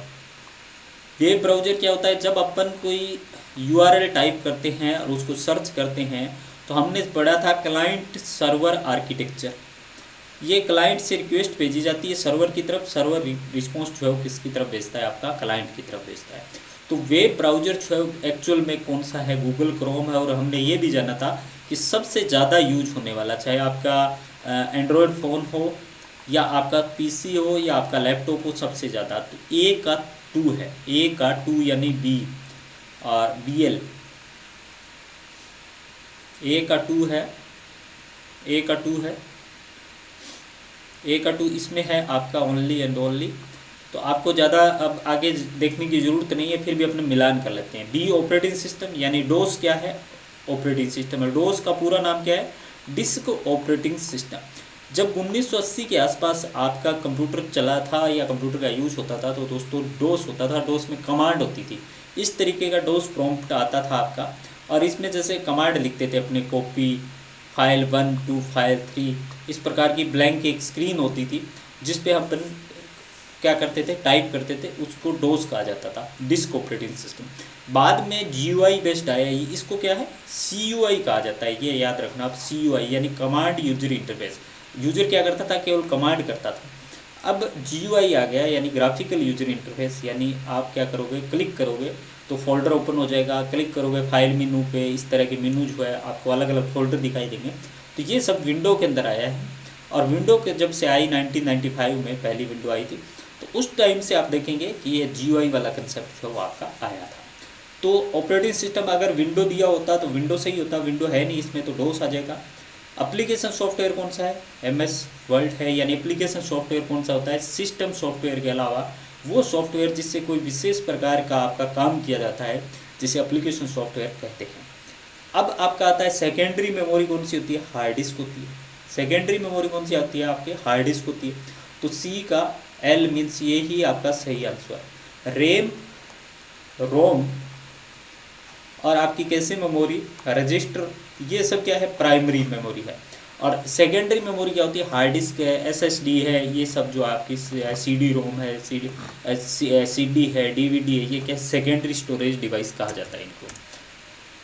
वेब ब्राउजर क्या होता है, जब अपन कोई URL टाइप करते हैं और उसको सर्च करते हैं तो हमने पढ़ा था क्लाइंट सर्वर आर्किटेक्चर। ये क्लाइंट से रिक्वेस्ट भेजी जाती है सर्वर की तरफ, सर्वर रिस्पॉन्स जो है वो किसकी तरफ भेजता है, आपका क्लाइंट की तरफ भेजता है। तो वेब ब्राउजर जो है एक्चुअल में कौन सा है, गूगल क्रोम है। और हमने ये भी जाना था कि सबसे ज़्यादा यूज होने वाला, चाहे आपका एंड्रॉयड फ़ोन हो या आपका PC हो या आपका लैपटॉप हो, सबसे ज़्यादा तो A का 2 है, A का 2 यानी B और BL, A का 2 है, A का 2 है, A का 2 इसमें है आपका ओनली एंड ओनली। तो आपको ज़्यादा अब आगे देखने की ज़रूरत नहीं है, फिर भी अपने मिलान कर लेते हैं। B ऑपरेटिंग सिस्टम, यानी डोस क्या है, ऑपरेटिंग सिस्टम है। डोस का पूरा नाम क्या है, डिस्क ऑपरेटिंग सिस्टम। जब 1980 के आसपास आपका कंप्यूटर चला था या कंप्यूटर का यूज होता था तो दोस्तों डोस होता था, डोस में कमांड होती थी। इस तरीके का डोस प्रॉम्प्ट आता था आपका, और इसमें जैसे कमांड लिखते थे अपने, कॉपी फाइल 1 टू फाइल 3, इस प्रकार की ब्लैंक एक स्क्रीन होती थी जिस पे हम क्या करते थे, टाइप करते थे, उसको डोस कहा जाता था, डिस्क ऑपरेटिंग सिस्टम। बाद में GUI बेस्ड आया, इसको क्या है, CUI कहा जाता है। ये याद रखना आप, CUI यानी कमांड यूजर इंटरफेस। यूजर क्या करता था, केवल कमांड करता था। अब GUI आ गया, यानी ग्राफिकल यूजर इंटरफेस, यानी आप क्या करोगे, क्लिक करोगे तो फोल्डर ओपन हो जाएगा, क्लिक करोगे फाइल मेनू पे, इस तरह के मेनू जो है आपको अलग अलग फोल्डर दिखाई देंगे। तो ये सब विंडो के अंदर आया है। और विंडो के जब से आई 1995 में पहली विंडो आई थी, तो उस टाइम से आप देखेंगे कि ये GUI वाला कंसेप्ट जो आपका आया था। तो ऑपरेटिंग सिस्टम अगर विंडो दिया होता तो विंडो से ही होता, विंडो है नहीं इसमें तो डोस आ जाएगा। एप्लीकेशन सॉफ्टवेयर कौन सा है, MS वर्ड है। यानी एप्लीकेशन सॉफ्टवेयर कौन सा होता है, सिस्टम सॉफ्टवेयर के अलावा वो सॉफ्टवेयर जिससे कोई विशेष प्रकार का आपका काम किया जाता है, जिसे एप्लीकेशन सॉफ्टवेयर कहते हैं। अब आपका आता है सेकेंडरी मेमोरी कौन सी होती है, हार्ड डिस्क होती है। सेकेंडरी मेमोरी कौन सी आती है आपके, हार्ड डिस्क होती है। तो C का L मीन्स ये ही आपका सही आंसर। रेम, रोम और आपकी कैसे मेमोरी, रजिस्टर, ये सब क्या है, प्राइमरी मेमोरी है। और सेकेंडरी मेमोरी क्या होती है, हार्ड डिस्क है, SSD है, ये सब जो आपकी CD रोम है, CD है, DVD है, ये क्या सेकेंडरी स्टोरेज डिवाइस कहा जाता है इनको।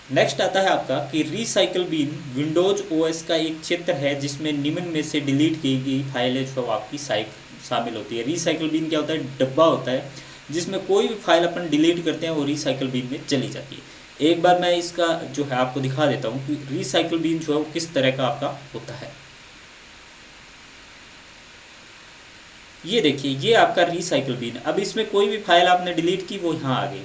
नेक्स्ट आता है आपका कि रिसाइकल बिन विंडोज OS का एक क्षेत्र है जिसमें निम्न में से डिलीट की गई फाइलें जो आपकी शामिल होती है। रिसाइकल बिन क्या होता है, डब्बा होता है जिसमें कोई भी फाइल अपन डिलीट करते हैं वो रिसाइकल बिन में चली जाती है। एक बार मैं इसका जो है आपको दिखा देता हूँ कि रिसाइकल बिन जो है वो किस तरह का आपका होता है। ये देखिए, ये आपका रिसाइकल बिन। अब इसमें कोई भी फाइल आपने डिलीट की वो यहाँ आ गई।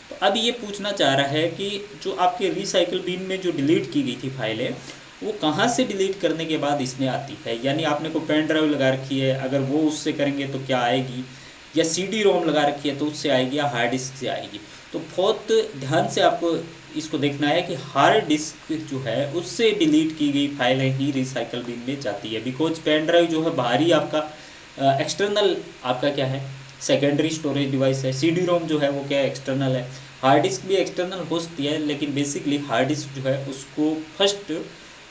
तो अब ये पूछना चाह रहा है कि जो आपके रिसाइकल बिन में जो डिलीट की गई थी फाइलें, वो कहाँ से डिलीट करने के बाद इसमें आती है। यानी आपने कोई पेन ड्राइव लगा रखी है, अगर वो उससे करेंगे तो क्या आएगी, या सीडी रोम लगा रखी है तो उससे आएगी, या हार्ड डिस्क से आएगी। तो बहुत ध्यान से आपको इसको देखना है कि हार्ड डिस्क जो है उससे डिलीट की गई फाइलें ही रिसाइकल बिन में जाती है। बिकॉज पेन ड्राइव जो है बाहरी आपका एक्सटर्नल आपका क्या है, सेकेंडरी स्टोरेज डिवाइस है। सीडी रोम जो है वो क्या है, एक्सटर्नल है। हार्ड डिस्क भी एक्सटर्नल हो सकती है, लेकिन बेसिकली हार्ड डिस्क जो है उसको फर्स्ट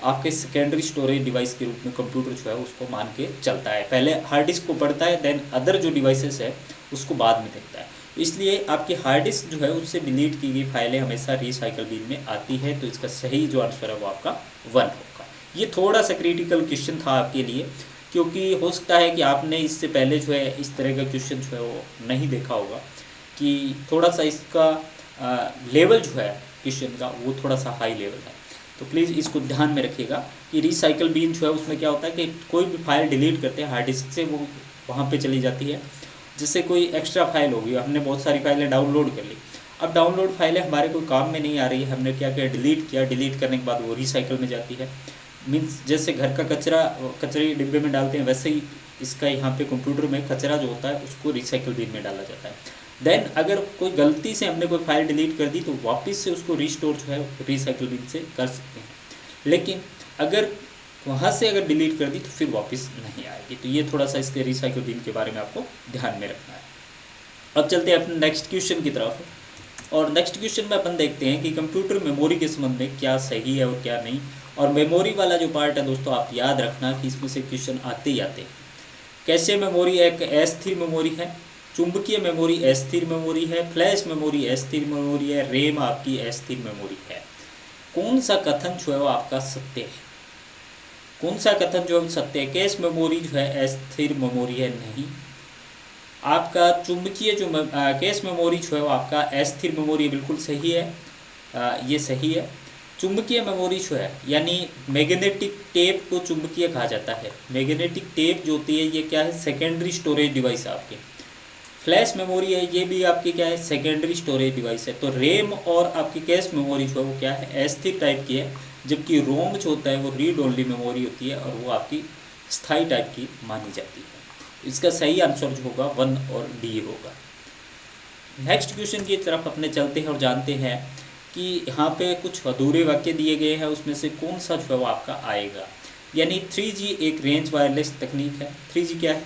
आपके सेकेंडरी स्टोरेज डिवाइस के रूप में कंप्यूटर जो है उसको मान के चलता है। पहले हार्ड डिस्क को पढ़ता है, देन अदर जो डिवाइसेस है उसको बाद में देखता है। इसलिए आपकी हार्ड डिस्क जो है उससे डिलीट की गई फाइलें हमेशा रिसाइकल बिन में आती है। तो इसका सही जो आंसर है वो आपका 1 होगा। ये थोड़ा सा क्रिटिकल क्वेश्चन था आपके लिए, क्योंकि हो सकता है कि आपने इससे पहले जो है इस तरह का क्वेश्चन जो है वो नहीं देखा होगा, कि थोड़ा सा इसका लेवल जो है क्वेश्चन का वो थोड़ा सा हाई लेवल है। तो प्लीज़ इसको ध्यान में रखिएगा कि रिसाइकल बिन जो है उसमें क्या होता है कि कोई भी फाइल डिलीट करते हैं हार्ड डिस्क से, वो वहाँ पे चली जाती है। जैसे कोई एक्स्ट्रा फाइल होगी, हमने बहुत सारी फाइलें डाउनलोड कर ली, अब डाउनलोड फाइलें हमारे कोई काम में नहीं आ रही है, हमने क्या किया, डिलीट किया। डिलीट करने के बाद वो रिसाइकल में जाती है। मीन्स जैसे घर का कचरा कचरे डिब्बे में डालते हैं, वैसे ही इसका यहाँ पे कंप्यूटर में कचरा जो होता है उसको रिसाइकल बिन में डाला जाता है। देन अगर कोई गलती से हमने कोई फाइल डिलीट कर दी तो वापस से उसको रिस्टोर जो है रिसाइकल बिन से कर सकते हैं। लेकिन अगर वहाँ से अगर डिलीट कर दी तो फिर वापस नहीं आएगी। तो ये थोड़ा सा इसके रिसाइकल बिन के बारे में आपको ध्यान में रखना है। अब चलते हैं अपने नेक्स्ट क्वेश्चन की तरफ, और नेक्स्ट क्वेश्चन में अपन देखते हैं कि कंप्यूटर मेमोरी के संबंध में क्या सही है और क्या नहीं। और मेमोरी वाला जो पार्ट है दोस्तों, आप याद रखना कि इसमें से क्वेश्चन आते ही आते हैं। कैसे मेमोरी एक अस्थिर मेमोरी है, चुंबकीय मेमोरी अस्थिर मेमोरी है, फ्लैश मेमोरी अस्थिर मेमोरी है, रैम आपकी अस्थिर मेमोरी है। कौन सा कथन जो है वो आपका सत्य है, कौन सा कथन जो है सत्य है। कैश मेमोरी जो है अस्थिर मेमोरी है, नहीं। आपका चुंबकीय जो कैश मेमोरी जो है वो आपका अस्थिर मेमोरी बिल्कुल सही है, ये सही है। चुंबकीय मेमोरी जो है, यानी मैग्नेटिक टेप को चुंबकीय कहा जाता है। मैग्नेटिक टेप जो होती है ये क्या है, सेकेंडरी स्टोरेज डिवाइस है आपके। फ्लैश मेमोरी है, ये भी आपकी क्या है, सेकेंडरी स्टोरेज डिवाइस है। तो रैम और आपकी कैश मेमोरी जो है वो क्या है, अस्थिर टाइप की है। जबकि रोम जो होता है वो रीड ओनली मेमोरी होती है, और वो आपकी स्थायी टाइप की मानी जाती है। इसका सही आंसर जो होगा 1 और डी होगा। नेक्स्ट क्वेश्चन की तरफ अपने चलते हैं और जानते हैं कि यहाँ पे कुछ अधूरे वाक्य दिए गए हैं, उसमें से कौन सा जो है वो आपका आएगा। यानी 3G एक रेंज वायरलेस तकनीक है। 3G क्या है,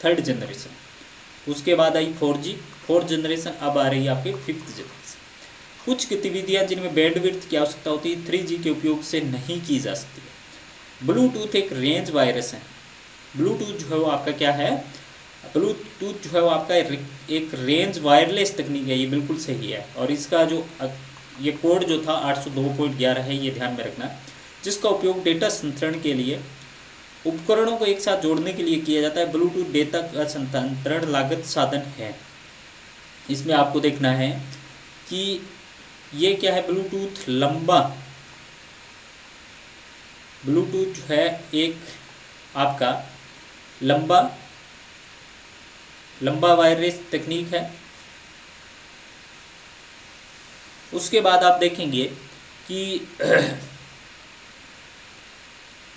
3rd जनरेशन। उसके बाद आई 4G, 4th जनरेशन। अब आ रही है आपकी 5th जनरेशन। कुछ गतिविधियाँ जिनमें बैंडविड्थ की आवश्यकता होती है 3G के उपयोग से नहीं की जा सकती है। ब्लूटूथ एक रेंज वायरस है। ब्लूटूथ जो है वो आपका क्या है, ब्लूटूथ जो है वो आपका एक रेंज वायरलेस तकनीक है, ये बिल्कुल सही है। और इसका जो ये कोड जो था 802.11 है, ये ध्यान में रखना, जिसका उपयोग डेटा संतरण के लिए उपकरणों को एक साथ जोड़ने के लिए किया जाता है। ब्लूटूथ डेटा का संतरण लागत साधन है। इसमें आपको देखना है कि ये क्या है, ब्लूटूथ जो है एक आपका लंबा वायरलेस तकनीक है। उसके बाद आप देखेंगे कि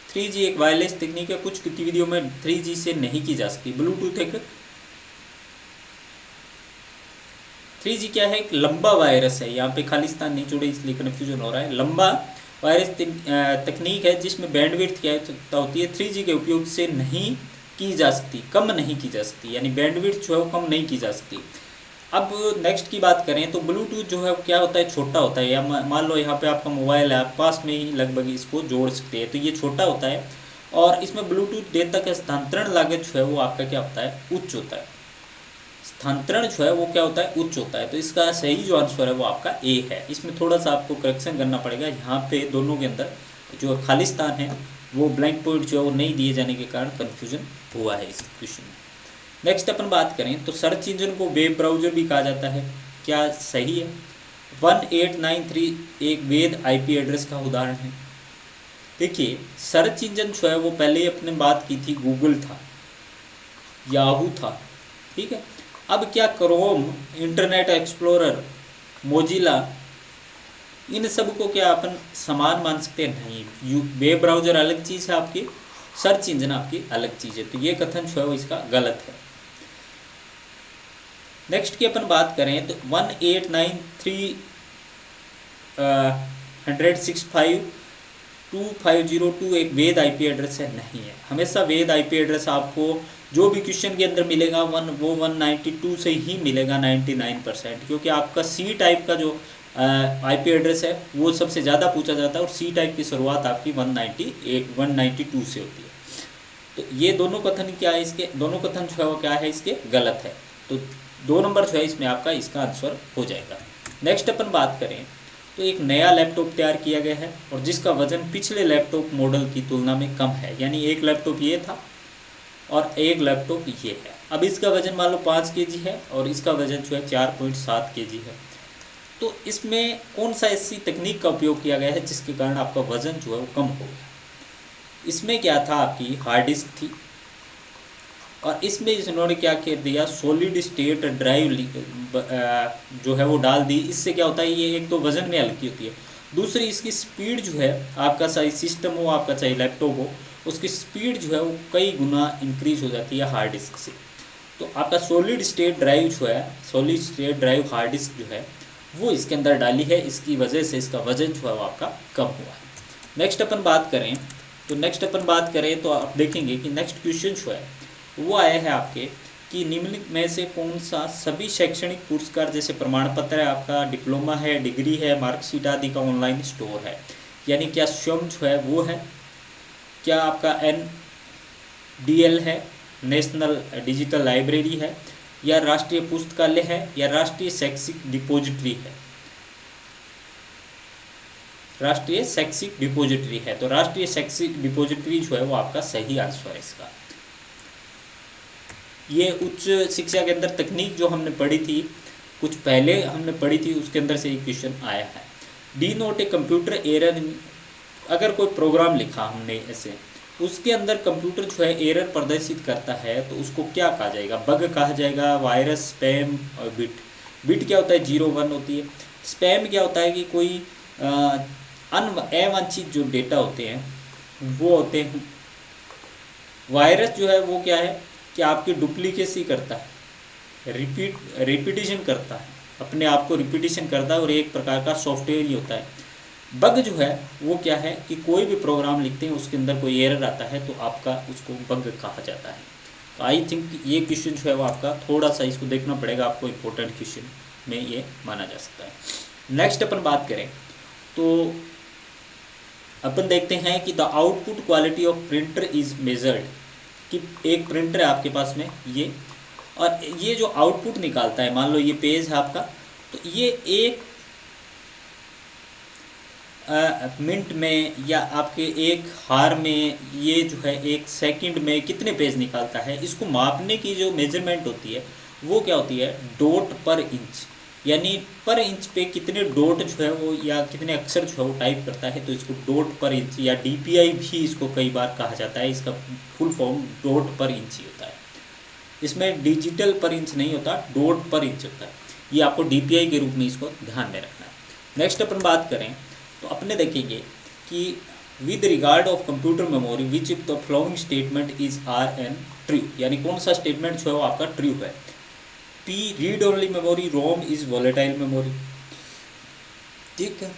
3G एक वायरलेस तकनीक है, कुछ गतिविधियों में 3G से नहीं की जा सकती। ब्लूटूथ एक 3G क्या है, एक लंबा वायरस है। यहाँ पे खालिस्तान नहीं जुड़े इसलिए कन्फ्यूजन हो रहा है। लंबा वायरस तकनीक है जिसमें बैंडविड्थ की आवश्यकता होती है, 3G के उपयोग से नहीं की जा सकती, कम नहीं की जा सकती। यानी बैंडविड्थ जो है वो कम नहीं की जा सकती। अब नेक्स्ट की बात करें तो ब्लूटूथ जो है क्या होता है, छोटा होता है। या मान लो यहाँ पे आपका मोबाइल है, आप पास में ही लगभग इसको जोड़ सकते हैं, तो ये छोटा होता है। और इसमें ब्लूटूथ डेटा का स्थानांतरण लागत जो है वो आपका क्या होता है, उच्च होता है। स्थानांतरण जो है वो क्या होता है, उच्च होता है। तो इसका सही जो आंसर है वो आपका ए है। इसमें थोड़ा सा आपको करेक्शन करना पड़ेगा, यहाँ पे दोनों के अंदर जो खालिस्तान है वो ब्लैंक पॉइंट जो है वो नहीं दिए जाने के कारण कन्फ्यूजन हुआ है इस क्वेश्चन में। नेक्स्ट अपन बात करें तो सर्च इंजन को वेब ब्राउज़र भी कहा जाता है, क्या सही है। 1893 एक वैध IP एड्रेस का उदाहरण है। देखिए सर्च इंजन जो है वो पहले अपने बात की थी गूगल था, याहू था, ठीक है। अब क्या क्रोम, इंटरनेट एक्सप्लोरर मोजिला, इन सब को क्या अपन समान मान सकते हैं? नहीं। वेब ब्राउज़र अलग चीज़ है आपकी, सर्च इंजन आपकी अलग चीज़ है। तो ये कथन जो है वो इसका गलत है। नेक्स्ट की अपन बात करें तो 189.3.165.2.50.2 एक वैध आईपी एड्रेस है? नहीं है। हमेशा वैध आईपी एड्रेस आपको जो भी क्वेश्चन के अंदर मिलेगा वो 192 से ही मिलेगा 99%, क्योंकि आपका सी टाइप का जो आईपी एड्रेस है वो सबसे ज़्यादा पूछा जाता है और सी टाइप की शुरुआत आपकी 192 से होती है। तो ये दोनों कथन क्या है, इसके दोनों कथन जो है वो क्या है, इसके गलत है। तो 2 नंबर जो है इसमें आपका इसका आंसर हो जाएगा। नेक्स्ट अपन बात करें तो एक नया लैपटॉप तैयार किया गया है और जिसका वजन पिछले लैपटॉप मॉडल की तुलना में कम है। यानी एक लैपटॉप ये था और एक लैपटॉप ये है। अब इसका वजन मान लो 5 केजी है और इसका वजन जो है 4.7 केजी है। तो इसमें कौन सा ऐसी तकनीक का उपयोग किया गया है जिसके कारण आपका वजन जो है वो कम हो गया? इसमें क्या था, आपकी हार्ड डिस्क थी और इसमें इन्होंने क्या कर दिया, सॉलिड स्टेट ड्राइव जो है वो डाल दी। इससे क्या होता है, ये एक तो वजन में हल्की होती है, दूसरी इसकी स्पीड जो है, आपका चाहे सिस्टम हो, आपका चाहे लैपटॉप हो, उसकी स्पीड जो है वो कई गुना इंक्रीज हो जाती है हार्ड डिस्क से। तो आपका सॉलिड स्टेट ड्राइव जो है, solid state drive hard disk जो है वो इसके अंदर डाली है, इसकी वजह से इसका वजन जो है वो आपका कम हुआ है। नेक्स्ट अपन बात करें तो आप देखेंगे कि नेक्स्ट क्वेश्चन जो है वो आया है आपके कि निम्नलिखित में से कौन सा सभी शैक्षणिक पुरस्कार जैसे प्रमाण पत्र है, आपका डिप्लोमा है, डिग्री है, मार्कशीट आदि का ऑनलाइन स्टोर है? यानी क्या स्वयं जो है वो है, क्या आपका NDL है, नेशनल डिजिटल लाइब्रेरी है, या राष्ट्रीय पुस्तकालय है, या राष्ट्रीय शैक्षिक डिपोजिटरी है? राष्ट्रीय शैक्षिक डिपोजिटरी है। तो राष्ट्रीय शैक्षिक डिपोजिटरी जो है वो आपका सही आंसर है इसका। ये उच्च शिक्षा के अंदर तकनीक जो हमने पढ़ी थी, कुछ पहले हमने पढ़ी थी, उसके अंदर से एक क्वेश्चन आया है। D naught a computer error, अगर कोई प्रोग्राम लिखा हमने ऐसे, उसके अंदर कंप्यूटर जो है एरर प्रदर्शित करता है तो उसको क्या कहा जाएगा? बग कहा जाएगा, वायरस, स्पैम और बिट। बिट क्या होता है? 0 1 होती है। स्पैम क्या होता है कि कोई अवांछित जो डेटा होते हैं वो होते हैं। वायरस जो है वो क्या है कि आपकी डुप्लीकेसी करता है, रिपीटिशन करता है, अपने आप को रिपीटिशन करता है और एक प्रकार का सॉफ्टवेयर ही होता है। बग जो है वो क्या है कि कोई भी प्रोग्राम लिखते हैं उसके अंदर कोई एरर आता है तो आपका उसको बग कहा जाता है। तो आई थिंक ये क्वेश्चन जो है वो आपका थोड़ा सा इसको देखना पड़ेगा, आपको इम्पोर्टेंट क्वेश्चन में ये माना जा सकता है। नेक्स्ट अपन बात करें तो अपन देखते हैं कि the output quality of printer is measured, कि एक प्रिंटर है आपके पास में ये, और ये जो आउटपुट निकालता है, मान लो ये पेज है आपका, तो ये एक मिनट में या आपके एक हार में ये जो है एक सेकंड में कितने पेज निकालता है, इसको मापने की जो मेजरमेंट होती है वो क्या होती है? डॉट पर इंच। यानी पर इंच पे कितने डॉट जो है वो या कितने अक्षर जो है वो टाइप करता है, तो इसको डॉट पर इंच या DPI भी इसको कई बार कहा जाता है। इसका फुल फॉर्म डॉट पर इंच ही होता है, इसमें डिजिटल पर इंच नहीं होता, डॉट पर इंच होता है। ये आपको DPI के रूप में इसको ध्यान में रखना है। नेक्स्ट अपन बात करें तो अपने देखेंगे कि with regard of computer memory which if the following statement is RN true, यानी कौन सा स्टेटमेंट जो है वो आपका ट्रू है? P read only memory, ROM is volatile memory. ठीक है,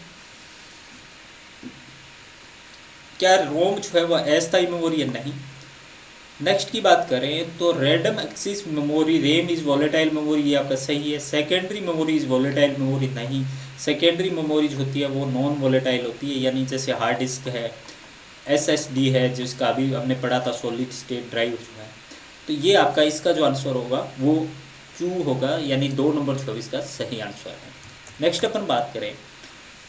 क्या रोम जो है वह अस्थायी मेमोरी है? नहीं। नेक्स्ट की बात करें तो random access memory, RAM is volatile memory, ये आपका सही है। Secondary memory is volatile memory, नहीं। सेकेंडरी मेमोरी जो होती है वो नॉन वॉलेटाइल होती है, यानी जैसे हार्ड डिस्क है, SSD है जिसका अभी हमने पढ़ा था, सॉलिड स्टेट ड्राइव जो है। तो ये आपका इसका जो आंसर होगा वो ट्रू होगा, यानी 2 नंबर 24 का सही आंसर है। नेक्स्ट अपन बात करें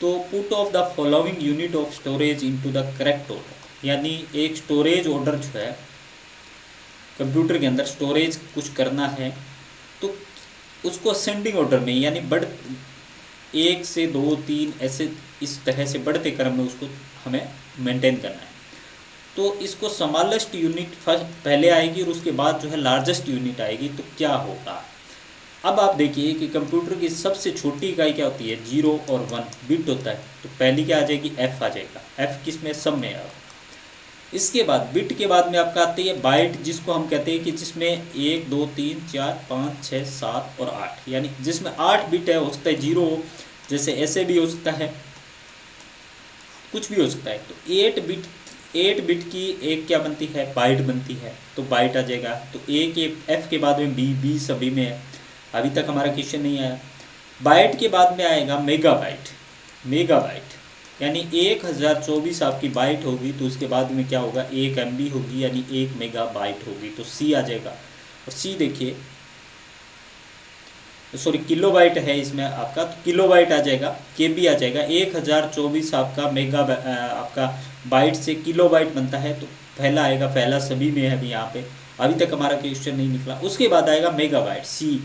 तो put off the following unit of storage into the correct order, यानी एक स्टोरेज ऑर्डर जो है कंप्यूटर के अंदर स्टोरेज कुछ करना है तो उसको असेंडिंग ऑर्डर में, यानी 1 से 2 3 ऐसे इस तरह से बढ़ते क्रम में उसको हमें मेंटेन करना है। तो इसको स्मॉलेस्ट यूनिट फर्स्ट पहले आएगी और उसके बाद जो है लार्जेस्ट यूनिट आएगी, तो क्या होगा? अब आप देखिए कि कंप्यूटर की सबसे छोटी इकाई क्या होती है, 0 और 1 बिट होता है। तो पहली क्या आ जाएगी, एफ आ जाएगा। एफ किस में, सब में आएगा। इसके बाद बिट के बाद में आपका आती है बाइट, जिसको हम कहते हैं कि जिसमें 1 2 3 4 5 6 7 और 8, यानी जिसमें 8 बिट है। हो सकता है 0 हो, जैसे ऐसे भी हो सकता है, कुछ भी हो सकता है। तो 8 बिट की एक क्या बनती है, बाइट बनती है, तो बाइट आ जाएगा। तो ए के एफ के बाद में बी सभी में है। अभी तक हमारा क्वेश्चन नहीं आया। बाइट के बाद में आएगा मेगाबाइट। मेगाबाइट यानी 1024 आपकी बाइट होगी, तो उसके बाद में क्या होगा, 1 MB होगी, यानी 1 मेगाबाइट होगी। तो सी आ जाएगा। और सी देखिए, सॉरी किलोबाइट है इसमें आपका, तो किलोबाइट आ जाएगा, केबी आ जाएगा। 1024 आपका आपका बाइट से किलोबाइट बनता है। तो पहला आएगा, पहला सभी में है अभी यहाँ पे। अभी तक हमारा क्वेश्चन नहीं निकला। उसके बाद आएगा मेगाबाइट, सी।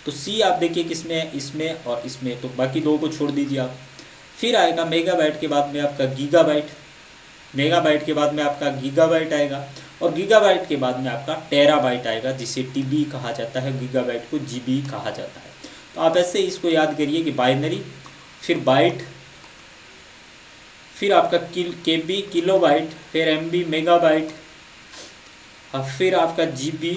तो सी आप देखिए किसमें है, इसमें और इसमें, तो बाकी दो को छोड़ दीजिए आप। फिर आएगा मेगाबाइट के बाद में आपका गीगाबाइट। मेगाबाइट के बाद में आपका गीगाबाइट आएगा, और गीगाबाइट के बाद में आपका टेराबाइट आएगा, जिसे टीबी कहा जाता है, गीगाबाइट को जीबी कहा जाता है। तो आप ऐसे इसको याद करिए कि बाइनरी, फिर बाइट, फिर आपका केबी किलोबाइट, फिर एमबी मेगाबाइट, और फिर आपका जीबी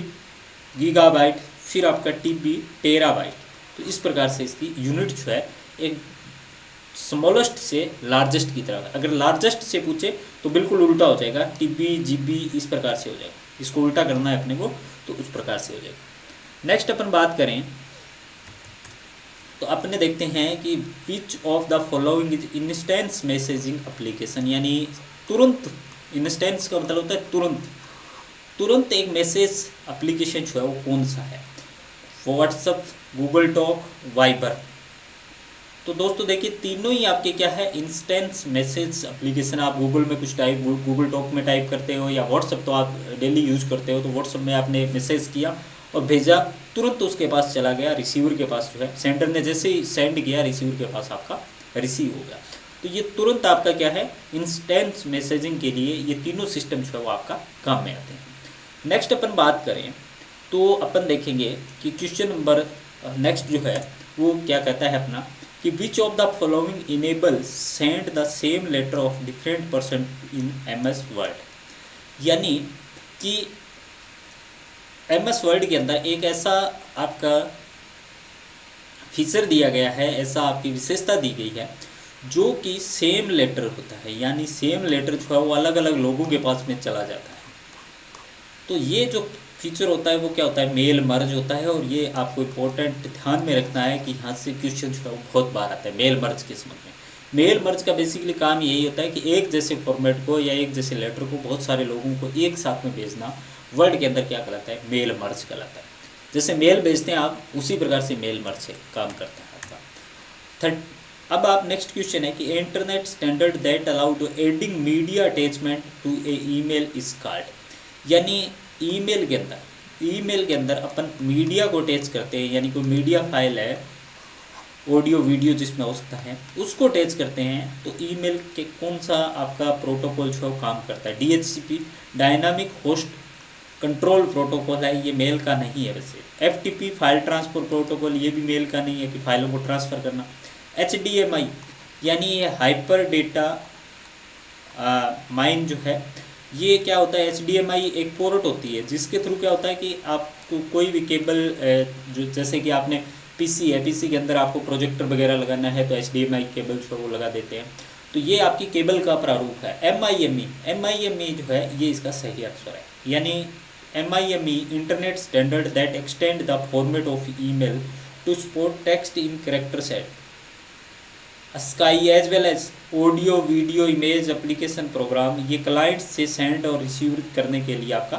गीगाबाइट, फिर आपका टीबी टेराबाइट। तो इस प्रकार से इसकी यूनिट जो है एक स्मॉलेस्ट से लार्जेस्ट की तरफ। अगर लार्जेस्ट से पूछे तो बिल्कुल उल्टा हो जाएगा, टीबी जीबी इस प्रकार से हो जाएगा। इसको उल्टा करना है अपने को, तो उस प्रकार से हो जाएगा। नेक्स्ट अपन बात करें तो अपने देखते हैं कि which of the following is instance messaging application, यानी तुरंत। इंस्टेंस का मतलब होता है तुरंत। तुरंत एक मैसेज एप्लीकेशन जो है वो कौन सा है, व्हाट्सअप, गूगल टॉक, वाइबर। तो दोस्तों देखिए तीनों ही आपके क्या है, इंस्टेंस मैसेज एप्लीकेशन। आप गूगल में कुछ टाइप, गूगल टॉक में टाइप करते हो, या व्हाट्सअप तो आप डेली यूज़ करते हो, तो व्हाट्सअप में आपने मैसेज किया और भेजा, तुरंत उसके पास चला गया, रिसीवर के पास जो है, सेंडर ने जैसे ही सेंड किया रिसीवर के पास आपका रिसीव हो गया। तो ये तुरंत आपका क्या है, इंस्टेंस मैसेजिंग के लिए ये तीनों सिस्टम जो है वो आपका काम में आते हैं। नेक्स्ट अपन बात करें तो अपन देखेंगे कि क्वेश्चन नंबर नेक्स्ट जो है वो क्या कहता है अपना, कि which of the following enable send the same letter of different person in MS word. यानी कि MS वर्ड के अंदर एक ऐसा आपका फीचर दिया गया है, ऐसा आपकी विशेषता दी गई है, जो कि सेम लेटर होता है, यानी सेम लेटर जो है वो अलग अलग लोगों के पास में चला जाता है। तो ये जो फीचर होता है वो क्या होता है, मेल मर्ज होता है। और ये आपको इम्पोर्टेंट ध्यान में रखना है कि यहाँ से क्वेश्चन जो है वो बहुत बार आता है मेल मर्ज के संबंध में। मेल मर्ज का बेसिकली काम यही होता है कि एक जैसे फॉर्मेट को या एक जैसे लेटर को बहुत सारे लोगों को एक साथ में भेजना, वर्ड के अंदर क्या कहलाता है, मेल मर्ज कहलाता है। जैसे मेल भेजते हैं आप, उसी प्रकार से मेल मर्ज से काम करता है आपका। अब आप नेक्स्ट क्वेश्चन है कि internet standard that allow to adding media attachment to a email is called. यानी ईमेल के अंदर अपन मीडिया को अटैच करते हैं, यानी कोई मीडिया फाइल है, ऑडियो वीडियो जिसमें हो सकता है, उसको अटैच करते हैं। तो ईमेल के कौन सा आपका प्रोटोकॉल जो है काम करता है, DHCP, dynamic host control protocol है, ये मेल का नहीं है। वैसे FTP फाइल ट्रांसफर प्रोटोकॉल, ये भी मेल का नहीं है कि फाइलों को ट्रांसफ़र करना। HDMI यानी ये हाइपर डेटा माइन जो है, ये क्या होता है, HDMI एक पोर्ट होती है जिसके थ्रू क्या होता है कि आपको कोई भी केबल, जो जैसे कि आपने PC है, PC के अंदर आपको प्रोजेक्टर वगैरह लगाना है तो HDMI केबल जो वो लगा देते हैं। तो ये आपकी केबल का प्रारूप है। MIME जो है ये इसका सही अक्षर है, यानी MIME internet standard that extend the format of email to support text in character set sky as well as audio video image application program. ये क्लाइंट से सेंड और रिसीव करने के लिए आपका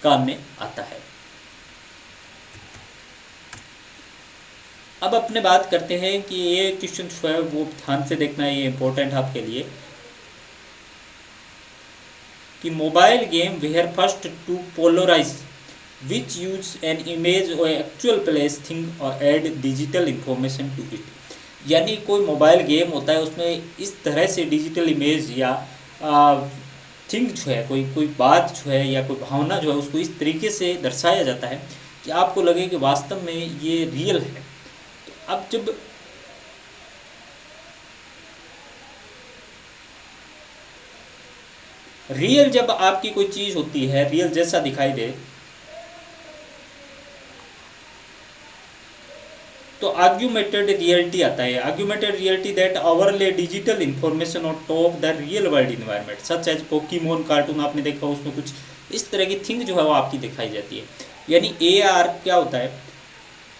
काम में आता है। अब अपने बात करते हैं कि ये क्वेश्चन जो है वो ध्यान से देखना है, ये इंपॉर्टेंट है आपके लिए, कि mobile game where first to polarize which use an image or actual place thing or add digital information to it। यानी कोई मोबाइल गेम होता है, उसमें इस तरह से डिजिटल इमेज या थिंग जो है, कोई कोई बात जो है या कोई भावना जो है उसको इस तरीके से दर्शाया जाता है कि आपको लगे कि वास्तव में ये रियल है। तो अब जब रियल, जब आपकी कोई चीज़ होती है रियल जैसा दिखाई दे, तो आर्ग्यूमेंटेड रियलिटी आता है। Augmented reality that overlay digital information on top the real world environment such as Pokemon cartoon आपने देखा, उसमें कुछ इस तरह की थिंग जो है वो आपकी दिखाई जाती है। यानी AR क्या होता है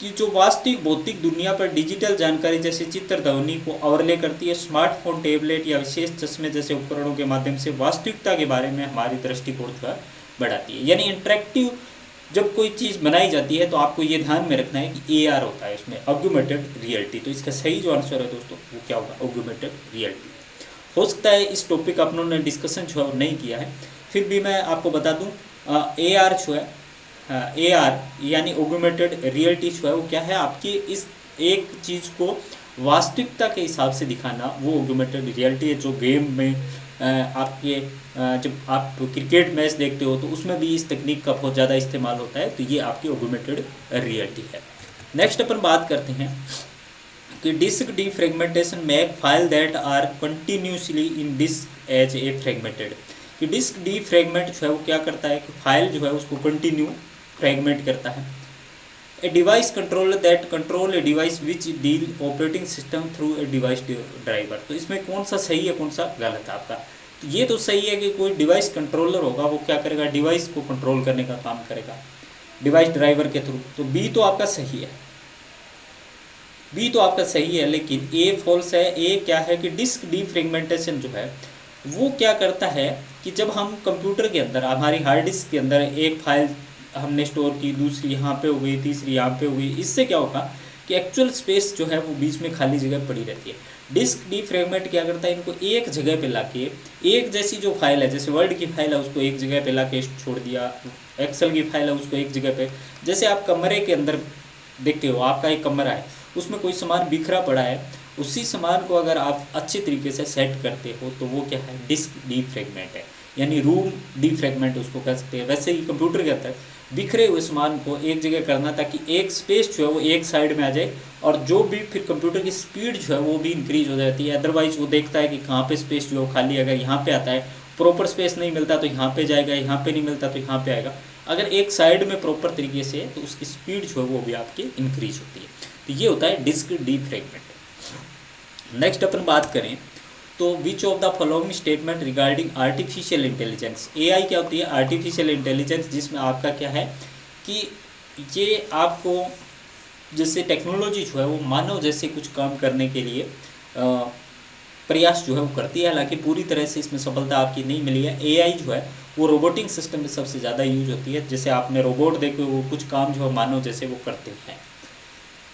कि जो वास्तविक भौतिक दुनिया पर डिजिटल जानकारी जैसे चित्र ध्वनि को ओवरले करती है। स्मार्टफोन, टैबलेट या विशेष चश्मे जैसे उपकरणों के माध्यम से वास्तविकता के बारे में हमारी दृष्टिकोण जो है बढ़ाती है। यानी इंटरेक्टिव जब कोई चीज़ बनाई जाती है तो आपको ये ध्यान में रखना है कि AR होता है इसमें, ऑग्यूमेंटेड रियलिटी। तो इसका सही जो आंसर है दोस्तों वो क्या होगा, ऑग्यूमेंटेड रियलिटी। हो सकता है इस टॉपिक अपनों ने डिस्कशन जो है नहीं किया है, फिर भी मैं आपको बता दूं, AR जो है, AR यानी ऑग्यूमेंटेड रियलिटी जो है वो क्या है, आपकी इस एक चीज़ को वास्तविकता के हिसाब से दिखाना, वो ऑग्यूमेंटेड रियलिटी है। जो गेम में आपके जब आप क्रिकेट मैच देखते हो तो उसमें भी इस तकनीक का बहुत ज़्यादा इस्तेमाल होता है, तो ये आपकी ऑग्यूमेंटेड रियलिटी है। नेक्स्ट अपन बात करते हैं कि disk defragmentation make file that are continuously in disk as a fragmented. कि डिस्क डीफ्रेगमेंट जो है वो क्या करता है कि फाइल जो है उसको कंटिन्यू फ्रेगमेंट करता है। A device controller that control a device which deal operating system through a device driver. तो इसमें कौन सा सही है कौन सा गलत है आपका? तो ये तो सही है कि कोई डिवाइस कंट्रोलर होगा वो क्या करेगा, डिवाइस को कंट्रोल करने का काम करेगा डिवाइस ड्राइवर के थ्रू। तो बी तो आपका सही है, बी तो आपका सही है, लेकिन ए फॉल्स है। ए क्या है कि डिस्क डीफ्रेगमेंटेशन जो है वो क्या करता है कि जब हम कंप्यूटर के अंदर, हमारी हार्ड डिस्क के अंदर एक फाइल हमने स्टोर की, दूसरी यहाँ पे हो गई, तीसरी यहाँ पे हो गई, इससे क्या होगा कि एक्चुअल स्पेस जो है वो बीच में खाली जगह पड़ी रहती है। डिस्क डीफ्रेगमेंट क्या करता है, इनको एक जगह पे लाके, एक जैसी जो फाइल है, जैसे वर्ड की फाइल है उसको एक जगह पे लाके छोड़ दिया, एक्सेल की फाइल है उसको एक जगह पे। जैसे आप कमरे के अंदर देखते हो, आपका एक कमरा है, उसमें कोई सामान बिखरा पड़ा है, उसी सामान को अगर आप अच्छे तरीके से सेट करते हो तो वो क्या है, डिस्क डीफ्रेगमेंट है, यानी रूम डीफ्रेगमेंट उसको कह सकते हैं। वैसे ही कंप्यूटर के अंदर बिखरे हुए सामान को एक जगह करना ताकि एक स्पेस जो है वो एक साइड में आ जाए, और जो भी फिर कंप्यूटर की स्पीड जो है वो भी इंक्रीज हो जाती है। अदरवाइज वो देखता है कि कहाँ पे स्पेस जो है खाली, अगर यहाँ पे आता है प्रॉपर स्पेस नहीं मिलता तो यहाँ पे जाएगा, यहाँ पे नहीं मिलता तो यहाँ पे आएगा। अगर एक साइड में प्रॉपर तरीके से है तो उसकी स्पीड जो है वो भी आपकी इंक्रीज होती है। तो ये होता है डिस्क डीफ्रेगमेंट। नेक्स्ट अपन बात करें तो विच of the following statement regarding artificial intelligence. AI क्या होती है, आर्टिफिशियल इंटेलिजेंस, जिसमें आपका क्या है कि ये आपको जैसे टेक्नोलॉजी जो है वो मानव जैसे कुछ काम करने के लिए प्रयास जो है वो करती है, हालांकि पूरी तरह से इसमें सफलता आपकी नहीं मिली है। AI जो है वो रोबोटिक सिस्टम में सबसे ज़्यादा यूज होती है। जैसे आपने रोबोट देखे, वो कुछ काम जो है मानव जैसे वो करते हैं।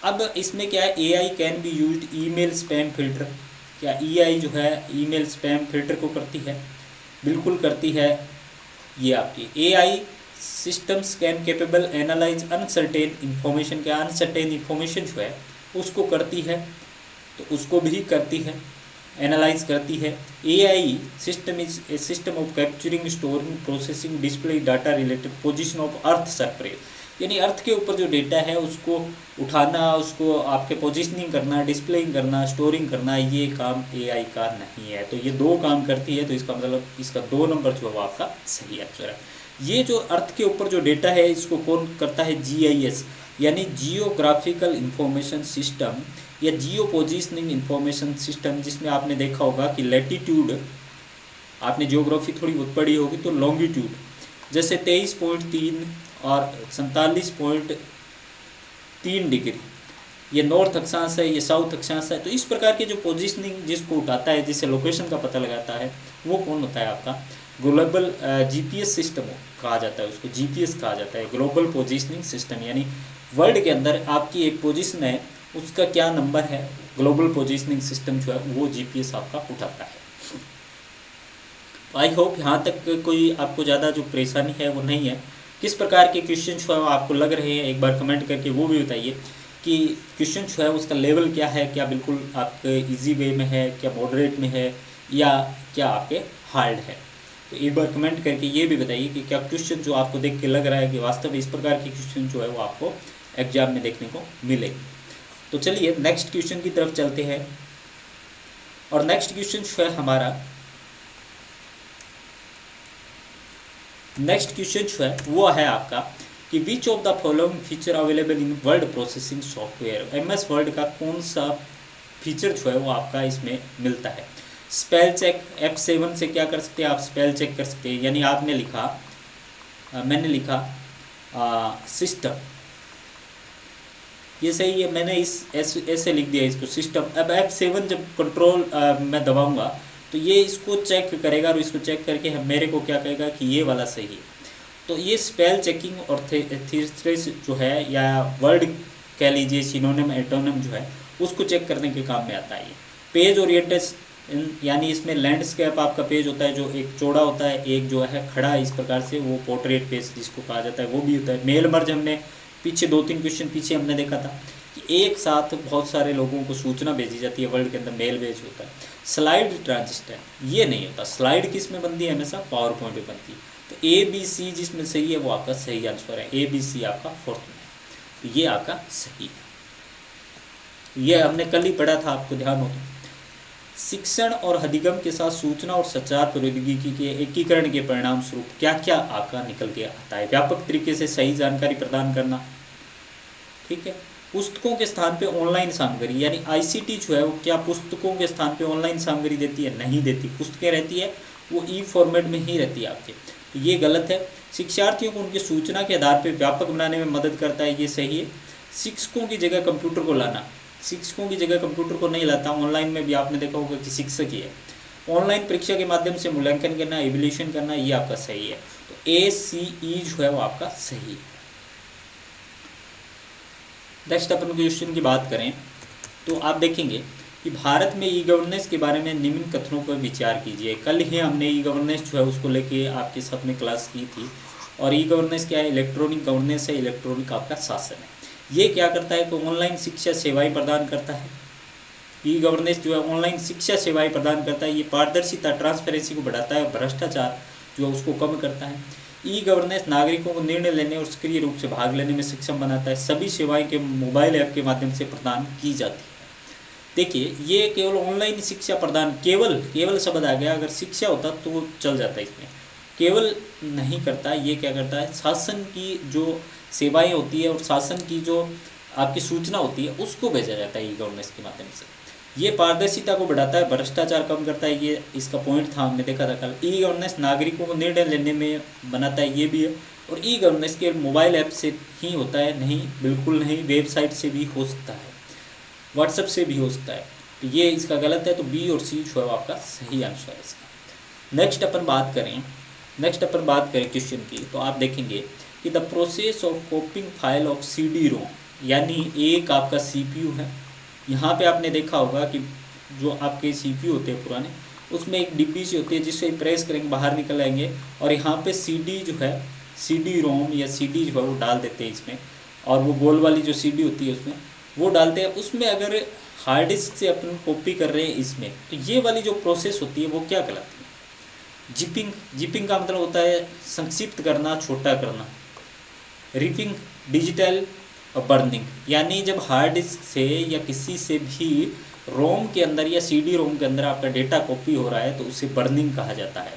अब इसमें क्या है, AI can be used email spam filter. क्या AI जो है ईमेल स्पैम फिल्टर को करती है? बिल्कुल करती है। ये आपकी AI systems can capable analyse uncertain information. क्या अनसर्टेन इन्फॉर्मेशन जो है उसको करती है, तो उसको भी करती है, एनालाइज करती है। AI system is a system of capturing, storing, processing, display data related position of earth surface. यानी अर्थ के ऊपर जो डेटा है उसको उठाना, उसको आपके पोजीशनिंग करना, डिस्प्लेइंग करना, स्टोरिंग करना, ये काम AI का नहीं है। तो ये दो काम करती है, तो इसका मतलब इसका 2 नंबर जो है वो आपका सही आंसर है। ये जो अर्थ के ऊपर जो डेटा है इसको कौन करता है, GIS यानी जियोग्राफिकल इंफॉर्मेशन सिस्टम या जियो पोजीशनिंग इंफॉर्मेशन सिस्टम, जिसमें आपने देखा होगा कि लैटिट्यूड, आपने जियोग्राफी थोड़ी बहुत पढ़ी होगी, तो लॉन्गिट्यूड जैसे 23.3 और 47.3 डिग्री, ये नॉर्थ अक्षांश है, ये साउथ अक्षांश है। तो इस प्रकार के जो पोजीशनिंग जिसको उठाता है, जिससे लोकेशन का पता लगाता है, वो कौन होता है आपका ग्लोबल GPS सिस्टम कहा जाता है, उसको GPS कहा जाता है, ग्लोबल पोजीशनिंग सिस्टम। यानी वर्ल्ड के अंदर आपकी एक पोजीशन है, उसका क्या नंबर है, ग्लोबल पोजीशनिंग सिस्टम जो है वो GPS आपका उठाता है। आई होप यहाँ तक कोई आपको ज़्यादा जो परेशानी है वो नहीं है। किस प्रकार के क्वेश्चन जो है आपको लग रहे हैं, एक बार कमेंट करके वो भी बताइए कि क्वेश्चन जो है उसका लेवल क्या है, क्या बिल्कुल आपके इजी वे में है, क्या मॉडरेट में है, या क्या आपके हार्ड है। तो एक बार कमेंट करके ये भी बताइए कि क्या क्वेश्चन जो आपको देख के लग रहा है कि वास्तव में इस प्रकार के क्वेश्चन जो है वो आपको एग्जाम में देखने को मिलेंगे। तो चलिए नेक्स्ट क्वेश्चन की तरफ चलते हैं। और नेक्स्ट क्वेश्चन जो है हमारा, नेक्स्ट क्वेश्चन जो है वो है आपका कि which of the following feature available in word processing software, MS word का कौन सा फीचर जो है वो आपका इसमें मिलता है। स्पेल चेक, F7 से क्या कर सकते हैं आप, स्पेल चेक कर सकते हैं। यानी आपने लिखा मैंने लिखा सिस्टम, ये सही है, मैंने इस ऐसे लिख दिया इसको सिस्टम। अब F7 जब कंट्रोल मैं दबाऊंगा तो ये इसको चेक करेगा और इसको चेक करके मेरे को क्या कहेगा कि ये वाला सही है। तो ये स्पेल चेकिंग और थीसिस जो है या वर्ड कह लीजिए सिनोनिम एटोनिम जो है उसको चेक करने के काम में आता है। ये पेज ओरिएंटेशन, यानी इसमें लैंडस्केप आपका पेज होता है जो एक चौड़ा होता है, एक जो है खड़ा इस प्रकार से, वो पोर्ट्रेट पेज जिसको कहा जाता है वो भी होता है। मेल मर्ज हमने पीछे 2-3 क्वेश्चन पीछे हमने देखा था कि एक साथ बहुत सारे लोगों को सूचना भेजी जाती है, वर्ल्ड के अंदर मेल भेज होता है। स्लाइड ट्रांजिस्टर ये नहीं होता, स्लाइड किस में बनती है, हमेशा पावर पॉइंट में बनती है। तो ABC जिसमें सही है वो आपका सही आंसर है, ABC आपका फोर्थ में है, तो ये आपका सही है। ये हमने कल ही पढ़ा था, आपको ध्यान हो तो। शिक्षण और अधिगम के साथ सूचना और संचार प्रौद्योगिकी के एकीकरण के परिणाम स्वरूप क्या क्या आपका निकल के आता है। व्यापक तरीके से सही जानकारी प्रदान करना, ठीक है। पुस्तकों के स्थान पे ऑनलाइन सामग्री, यानी ICT जो है वो क्या पुस्तकों के स्थान पे ऑनलाइन सामग्री देती है, नहीं देती। पुस्तकें रहती है वो फॉर्मेट में ही रहती है आपके, तो ये गलत है। शिक्षार्थियों को उनकी सूचना के आधार पर व्यापक बनाने में मदद करता है, ये सही है। शिक्षकों की जगह कंप्यूटर को लाना, शिक्षकों की जगह कंप्यूटर को नहीं लाता। ऑनलाइन में भी आपने देखा होगा कि शिक्षक ही है। ऑनलाइन परीक्षा के माध्यम से मूल्यांकन करना, एवल्यूशन करना, ये आपका सही है। तो ACE जो है वो आपका सही है। नेक्स्ट अपन क्वेश्चन की बात करें तो आप देखेंगे कि भारत में E-गवर्नेंस के बारे में निम्न कथनों पर विचार कीजिए। कल ही हमने E-गवर्नेंस जो है उसको लेके आपके साथ में क्लास की थी। और E-गवर्नेंस क्या है, इलेक्ट्रॉनिक गवर्नेंस है, इलेक्ट्रॉनिक आपका शासन है। ये क्या करता है, तो ऑनलाइन शिक्षा सेवाएं प्रदान करता है। E-गवर्नेंस जो है ऑनलाइन शिक्षा सेवाएं प्रदान करता है। ये पारदर्शिता, ट्रांसपेरेंसी को बढ़ाता है, भ्रष्टाचार जो है उसको कम करता है। E-गवर्नेंस नागरिकों को निर्णय लेने और सक्रिय रूप से भाग लेने में सक्षम बनाता है। सभी सेवाएं के मोबाइल ऐप के माध्यम से प्रदान की जाती है। देखिए ये केवल ऑनलाइन शिक्षा प्रदान, केवल शब्द आ गया, अगर शिक्षा होता तो चल जाता है, इसमें केवल नहीं करता। ये क्या करता है, शासन की जो सेवाएं होती है और शासन की जो आपकी सूचना होती है उसको भेजा जाता है E-गवर्नेंस के माध्यम से। ये पारदर्शिता को बढ़ाता है, भ्रष्टाचार कम करता है, ये इसका पॉइंट था, हमने देखा था कल। E-गवर्नेंस नागरिकों को निर्णय लेने में बनाता है, ये भी है। और E-गवर्नेंस के मोबाइल ऐप से ही होता है, नहीं बिल्कुल नहीं, वेबसाइट से भी हो सकता है, व्हाट्सएप से भी हो सकता है। तो ये इसका गलत है, तो B और C जो है आपका सही आंसर है इसका। नेक्स्ट अपन बात करें क्वेश्चन की, तो आप देखेंगे कि the process of कॉपिंग file of CD-ROM, यानी एक आपका CPU है। यहाँ पे आपने देखा होगा कि जो आपके CPU होते हैं पुराने, उसमें एक डिब्बी सी होती है जिससे प्रेस करेंगे बाहर निकल आएंगे, और यहाँ पे CD जो है, CD-ROM या CD जो है वो डाल देते हैं इसमें, और वो गोल वाली जो CD होती है उसमें वो डालते हैं। उसमें अगर हार्ड डिस्क से अपन कॉपी कर रहे हैं इसमें, तो ये वाली जो प्रोसेस होती है वो क्या कहलाती है, जिपिंग का मतलब होता है संक्षिप्त करना, छोटा करना। रिपिंग, डिजिटल और बर्निंग, यानी जब हार्ड डिस्क से या किसी से भी रोम के अंदर या CD-ROM के अंदर आपका डेटा कॉपी हो रहा है तो उसे बर्निंग कहा जाता है।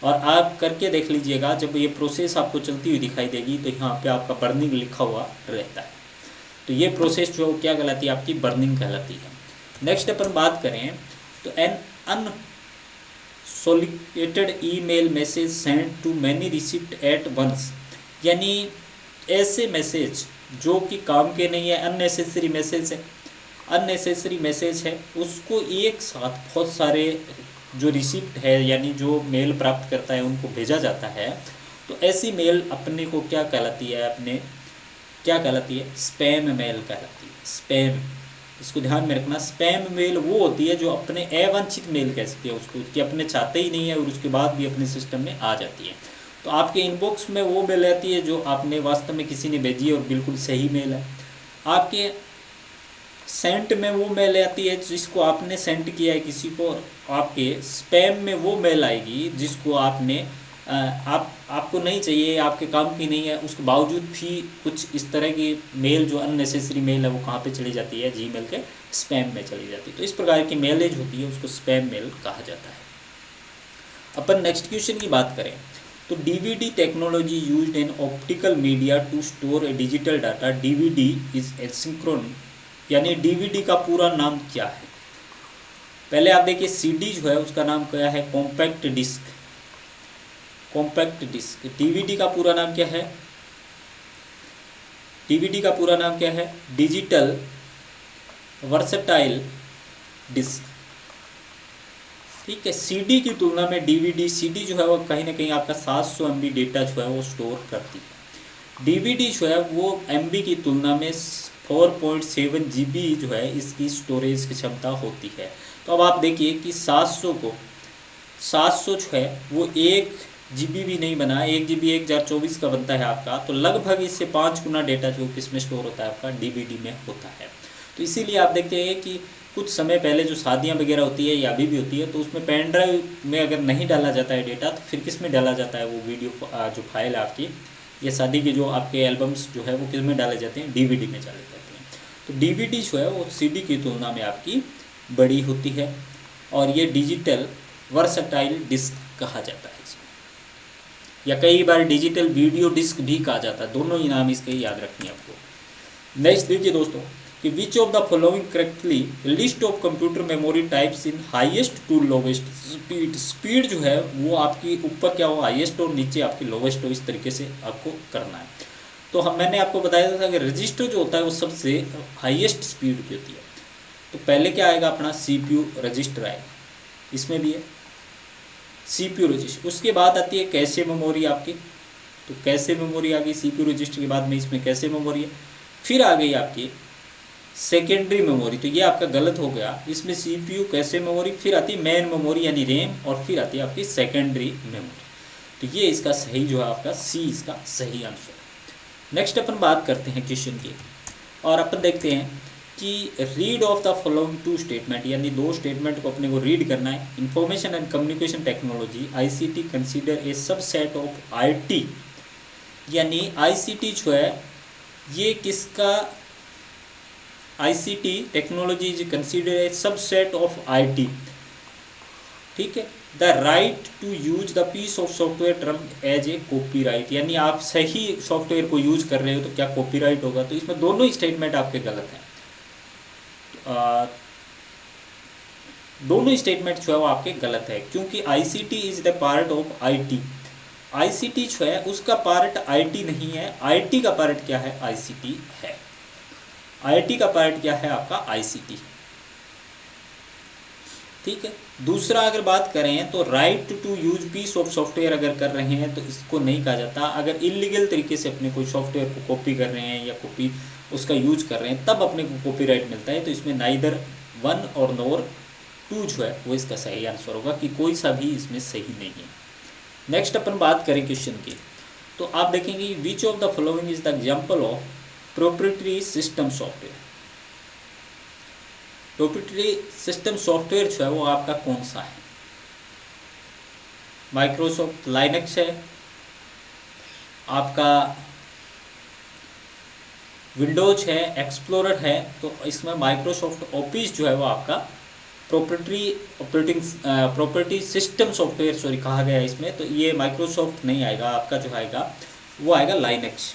और आप करके देख लीजिएगा, जब ये प्रोसेस आपको चलती हुई दिखाई देगी तो यहाँ पे आपका बर्निंग लिखा हुआ रहता है। तो ये प्रोसेस जो क्या कहलाती है, आपकी बर्निंग कहलाती है। नेक्स्ट अपन बात करें तो an unsolicited email message send to many recipient at once, यानी ऐसे मैसेज जो कि काम के नहीं है, अननेसेसरी मैसेज है, उसको एक साथ बहुत सारे जो रिसिप्ट है यानी जो मेल प्राप्त करता है उनको भेजा जाता है। तो ऐसी मेल अपने को क्या कहलाती है, स्पैम मेल कहलाती है। स्पैम, इसको ध्यान में रखना। स्पैम मेल वो होती है जो अपने अवांछित मेल कह सकते हैं उसको, कि अपने चाहते ही नहीं है और उसके बाद भी अपने सिस्टम में आ जाती है। तो आपके इनबॉक्स में वो मेल आती है जो आपने वास्तव में किसी ने भेजी है और बिल्कुल सही मेल है। आपके सेंट में वो मेल आती है जिसको आपने सेंड किया है किसी को, और आपके स्पैम में वो मेल आएगी जिसको आपने आपको नहीं चाहिए, आपके काम की नहीं है, उसके बावजूद भी कुछ इस तरह की मेल जो अननेसेसरी मेल है वो कहाँ पे चली जाती है, जीमेल के स्पैम में चली जाती है। तो इस प्रकार की मेलेज होती है उसको स्पैम मेल कहा जाता है। अपन नेक्स्ट क्वेश्चन की बात करें तो DVD technology used in optical media to store a digital data. DVD is asynchron, यानी डीवीडी का पूरा नाम क्या है? पहले आप देखिए सीडी जो है उसका नाम क्या है, compact disc. Compact disc. DVD का पूरा नाम क्या है? डीवीडी का पूरा नाम क्या है? Digital versatile disc. ठीक है, सीडी की तुलना में डीवीडी, सीडी जो है वो कहीं ना कहीं आपका 700 MB डेटा जो है वो स्टोर करती है। डीवीडी जो है वो MB की तुलना में 4.7 GB जो है इसकी स्टोरेज की क्षमता होती है। तो अब आप देखिए कि 700 जो है वो 1 GB भी नहीं बना, 1 GB 1024 का बनता है आपका, तो लगभग इससे 5 गुना डेटा जो किसमें स्टोर होता है आपका, डीवीडी में होता है। तो इसीलिए आप देखते हैं कि कुछ समय पहले जो शादियां वगैरह होती है या अभी भी होती है तो उसमें पेन ड्राइव में अगर नहीं डाला जाता है डेटा तो फिर किस में डाला जाता है, वो वीडियो जो फाइल है आपकी या शादी के जो आपके एल्बम्स जो है वो किस में डाले जाते हैं, डीवीडी में डाले जाते हैं। तो डीवीडी जो है वो सीडी की तुलना में आपकी बड़ी होती है और ये डिजिटल वर्सटाइल डिस्क कहा जाता है इसमें, या कई बार डिजिटल वीडियो डिस्क भी कहा जाता है। दोनों ही नाम इसके याद रखनी है आपको। नेक्स्ट देखिए दोस्तों कि which of the following correctly list of computer memory types in highest to lowest speed. Speed जो है वो आपकी ऊपर क्या हो, हाईएस्ट और नीचे आपकी लोवेस्ट हो, इस तरीके से आपको करना है। तो मैंने आपको बताया था कि रजिस्टर जो होता है वो सबसे हाईएस्ट स्पीड की होती है। तो पहले क्या आएगा अपना CPU रजिस्टर आएगा, इसमें भी है CPU रजिस्टर। उसके बाद आती है कैशे मेमोरी आपकी, तो कैशे मेमोरी आ गई CPU रजिस्टर के बाद में, इसमें कैशे मेमोरी है। फिर आ गई आपकी सेकेंडरी मेमोरी, तो ये आपका गलत हो गया, इसमें CPU कैशे मेमोरी, फिर आती है मेन मेमोरी यानी रैम, और फिर आती है आपकी सेकेंडरी मेमोरी। तो ये इसका सही जो है आपका C इसका सही आंसर है। नेक्स्ट अपन बात करते हैं क्वेश्चन की, और अपन देखते हैं कि read of the following 2 statement, यानी 2 स्टेटमेंट को अपने को रीड करना है। Information and communication technology ICT consider a subset of IT, यानी ICT जो है ये किसका, ICT technology is consider a subset of IT। ठीक है, the right to use the piece of software term as a copyright, यानी आप सही सॉफ्टवेयर को यूज कर रहे हो तो क्या कॉपीराइट होगा। तो इसमें दोनों ही स्टेटमेंट आपके गलत हैं, दोनों स्टेटमेंट जो है वो आपके गलत है, क्योंकि ICT is the part of IT। ICT जो है उसका पार्ट IT नहीं है, IT का पार्ट क्या है, ICT है। IT का पार्ट क्या है आपका, ICT। ठीक है, दूसरा अगर बात करें तो right to use piece of software अगर कर रहे हैं तो इसको नहीं कहा जाता। अगर इलीगल तरीके से अपने कोई सॉफ्टवेयर को कॉपी कर रहे हैं या कॉपी उसका यूज कर रहे हैं तब अपने को कॉपीराइट मिलता है। तो इसमें नाइदर 1 और नोर 2 जो है वो इसका सही आंसर होगा, कि कोई सा भी इसमें सही नहीं है। नेक्स्ट अपन बात करें क्वेश्चन की, तो आप देखेंगे विच of the following is the example of proprietary system software. Proprietary system software जो है वो आपका कौन सा है, माइक्रोसॉफ्ट लाइनक्स है, आपका विंडोज है, एक्सप्लोरर है। तो इसमें माइक्रोसॉफ्ट ऑफिस जो है वो आपका प्रोपर्टी सिस्टम सॉफ्टवेयर कहा गया है इसमें। तो ये माइक्रोसॉफ्ट नहीं आएगा, आपका जो आएगा वो आएगा लाइनक्स।